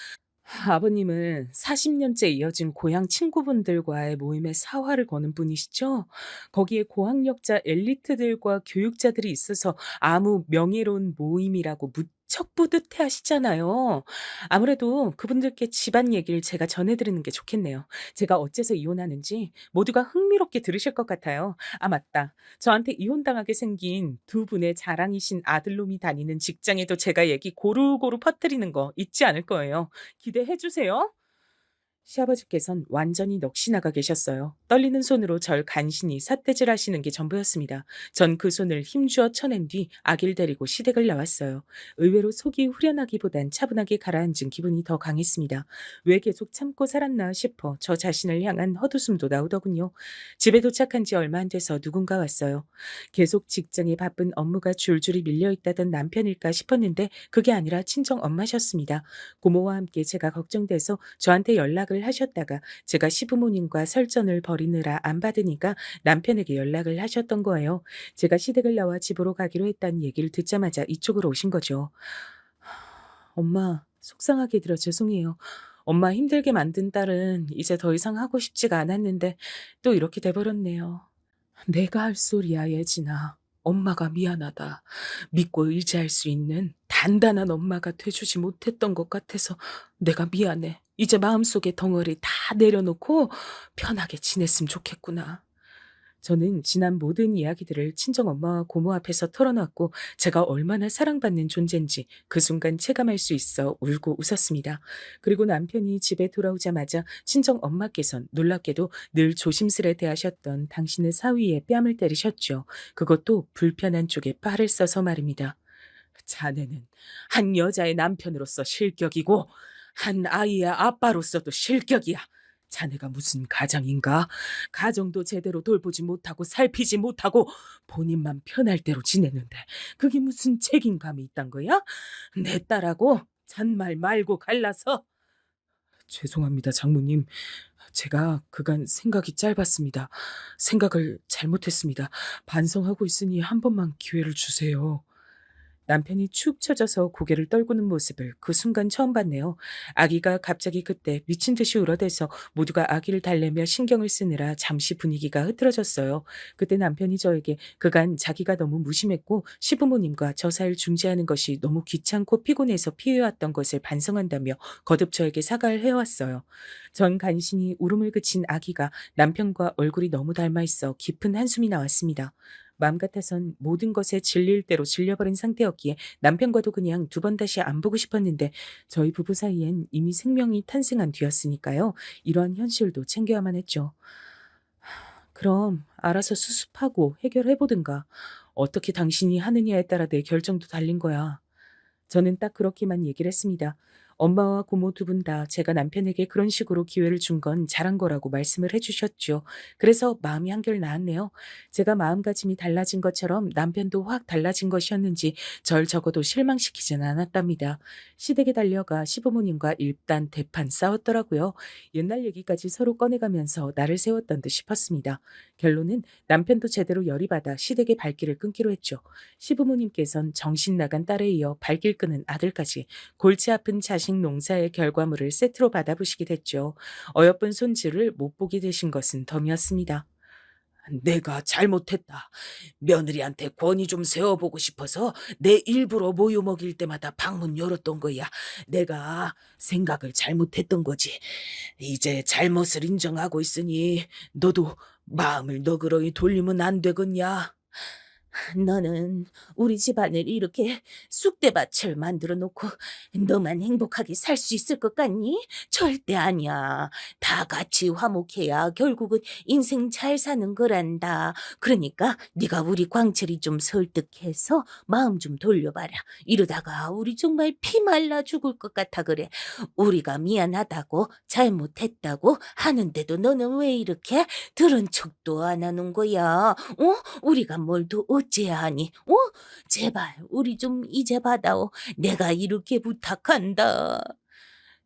아버님은 40년째 이어진 고향 친구분들과의 모임에 사활을 거는 분이시죠? 거기에 고학력자 엘리트들과 교육자들이 있어서 아무 명예로운 모임이라고 무척 뿌듯해 하시잖아요. 아무래도 그분들께 집안 얘기를 제가 전해드리는 게 좋겠네요. 제가 어째서 이혼하는지 모두가 흥미롭게 들으실 것 같아요. 아, 맞다. 저한테 이혼당하게 생긴 두 분의 자랑이신 아들놈이 다니는 직장에도 제가 얘기 고루고루 퍼뜨리는 거 잊지 않을 거예요. 기대해 주세요. 시아버지께선 완전히 넋이 나가 계셨어요. 떨리는 손으로 절 간신히 삿대질하시는 게 전부였습니다. 전 그 손을 힘주어 쳐낸 뒤 아기를 데리고 시댁을 나왔어요. 의외로 속이 후련하기보단 차분하게 가라앉은 기분이 더 강했습니다. 왜 계속 참고 살았나 싶어 저 자신을 향한 헛웃음도 나오더군요. 집에 도착한 지 얼마 안 돼서 누군가 왔어요. 계속 직장에 바쁜 업무가 줄줄이 밀려있다던 남편일까 싶었는데 그게 아니라 친정 엄마셨습니다. 고모와 함께 제가 걱정돼서 저한테 연락을 하셨다가 제가 시부모님과 설전을 벌이느라 안 받으니까 남편에게 연락을 하셨던 거예요. 제가 시댁을 나와 집으로 가기로 했다는 얘기를 듣자마자 이쪽으로 오신 거죠. 엄마, 속상하게 들어 죄송해요. 엄마 힘들게 만든 딸은 이제 더 이상 하고 싶지가 않았는데 또 이렇게 돼버렸네요. 내가 할 소리야, 예진아. 엄마가 미안하다. 믿고 의지할 수 있는 단단한 엄마가 돼주지 못했던 것 같아서 내가 미안해. 이제 마음속에 덩어리 다 내려놓고 편하게 지냈으면 좋겠구나. 저는 지난 모든 이야기들을 친정엄마와 고모 앞에서 털어놨고 제가 얼마나 사랑받는 존재인지 그 순간 체감할 수 있어 울고 웃었습니다. 그리고 남편이 집에 돌아오자마자 친정엄마께선 놀랍게도 늘 조심스레 대하셨던 당신의 사위에 뺨을 때리셨죠. 그것도 불편한 쪽에 빠를 써서 말입니다. 자네는 한 여자의 남편으로서 실격이고 한 아이의 아빠로서도 실격이야. 자네가 무슨 가장인가? 가정도 제대로 돌보지 못하고 살피지 못하고 본인만 편할 대로 지내는데 그게 무슨 책임감이 있단 거야? 내 딸하고 잔말 말고 갈라서. 죄송합니다, 장모님. 제가 그간 생각이 짧았습니다. 생각을 잘못했습니다. 반성하고 있으니 한 번만 기회를 주세요. 남편이 축 처져서 고개를 떨구는 모습을 그 순간 처음 봤네요. 아기가 갑자기 그때 미친 듯이 울어대서 모두가 아기를 달래며 신경을 쓰느라 잠시 분위기가 흐트러졌어요. 그때 남편이 저에게 그간 자기가 너무 무심했고 시부모님과 저 사이를 중재하는 것이 너무 귀찮고 피곤해서 피해왔던 것을 반성한다며 거듭 저에게 사과를 해왔어요. 전 간신히 울음을 그친 아기가 남편과 얼굴이 너무 닮아 있어 깊은 한숨이 나왔습니다. 마음 같아선 모든 것에 질릴 대로 질려버린 상태였기에 남편과도 그냥 두 번 다시 안 보고 싶었는데 저희 부부 사이엔 이미 생명이 탄생한 뒤였으니까요. 이러한 현실도 챙겨야만 했죠. 그럼 알아서 수습하고 해결해보든가. 어떻게 당신이 하느냐에 따라 내 결정도 달린 거야. 저는 딱 그렇게만 얘기를 했습니다. 엄마와 고모 두 분 다 제가 남편에게 그런 식으로 기회를 준 건 잘한 거라고 말씀을 해주셨죠. 그래서 마음이 한결 나았네요. 제가 마음가짐이 달라진 것처럼 남편도 확 달라진 것이었는지 절 적어도 실망시키진 않았답니다. 시댁에 달려가 시부모님과 일단 대판 싸웠더라고요. 옛날 얘기까지 서로 꺼내가면서 나를 세웠던 듯 싶었습니다. 결론은 남편도 제대로 열이 받아 시댁의 발길을 끊기로 했죠. 시부모님께선 정신 나간 딸에 이어 발길 끄는 아들까지 골치 아픈 자식 농사의 결과물을 세트로 받아보시게 됐죠. 어여쁜 손주를 못 보게 되신 것은 덤이었습니다. 내가 잘못했다. 며느리한테 권위 좀 세워보고 싶어서 내 일부러 모유 먹일 때마다 방문 열었던 거야. 내가 생각을 잘못했던 거지. 이제 잘못을 인정하고 있으니 너도 마음을 너그러이 돌리면 안 되겠냐? 너는 우리 집안을 이렇게 쑥대밭을 만들어 놓고 너만 행복하게 살 수 있을 것 같니? 절대 아니야. 다 같이 화목해야 결국은 인생 잘 사는 거란다. 그러니까 네가 우리 광철이 좀 설득해서 마음 좀 돌려봐라. 이러다가 우리 정말 피 말라 죽을 것 같아 그래. 우리가 미안하다고 잘못했다고 하는데도 너는 왜 이렇게 들은 척도 안 하는 거야? 우리가 뭘 더 어째야 하니? 제발 우리 좀 이제 받아오. 내가 이렇게 부탁한다.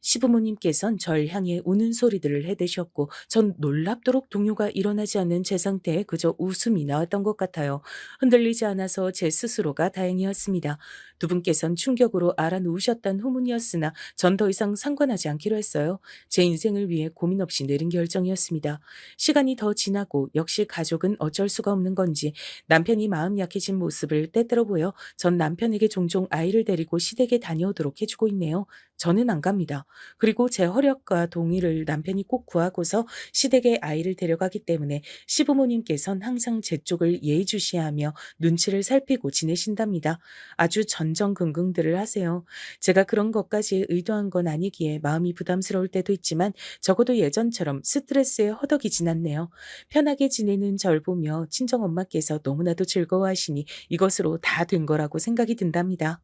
시부모님께선 절 향해 우는 소리들을 해대셨고 전 놀랍도록 동요가 일어나지 않는 제 상태에 그저 웃음이 나왔던 것 같아요. 흔들리지 않아서 제 스스로가 다행이었습니다. 두 분께선 충격으로 알아누우셨던 후문이었으나 전 더 이상 상관하지 않기로 했어요. 제 인생을 위해 고민 없이 내린 결정이었습니다. 시간이 더 지나고 역시 가족은 어쩔 수가 없는 건지 남편이 마음 약해진 모습을 때때로 보여 전 남편에게 종종 아이를 데리고 시댁에 다녀오도록 해주고 있네요. 저는 안 갑니다. 그리고 제 허락과 동의를 남편이 꼭 구하고서 시댁에 아이를 데려가기 때문에 시부모님께선 항상 제 쪽을 예의주시하며 눈치를 살피고 지내신답니다. 아주 전전긍긍들을 하세요. 제가 그런 것까지 의도한 건 아니기에 마음이 부담스러울 때도 있지만 적어도 예전처럼 스트레스에 허덕이진 않네요. 편하게 지내는 절 보며 친정엄마께서 너무나도 즐거워하시니 이것으로 다 된 거라고 생각이 든답니다.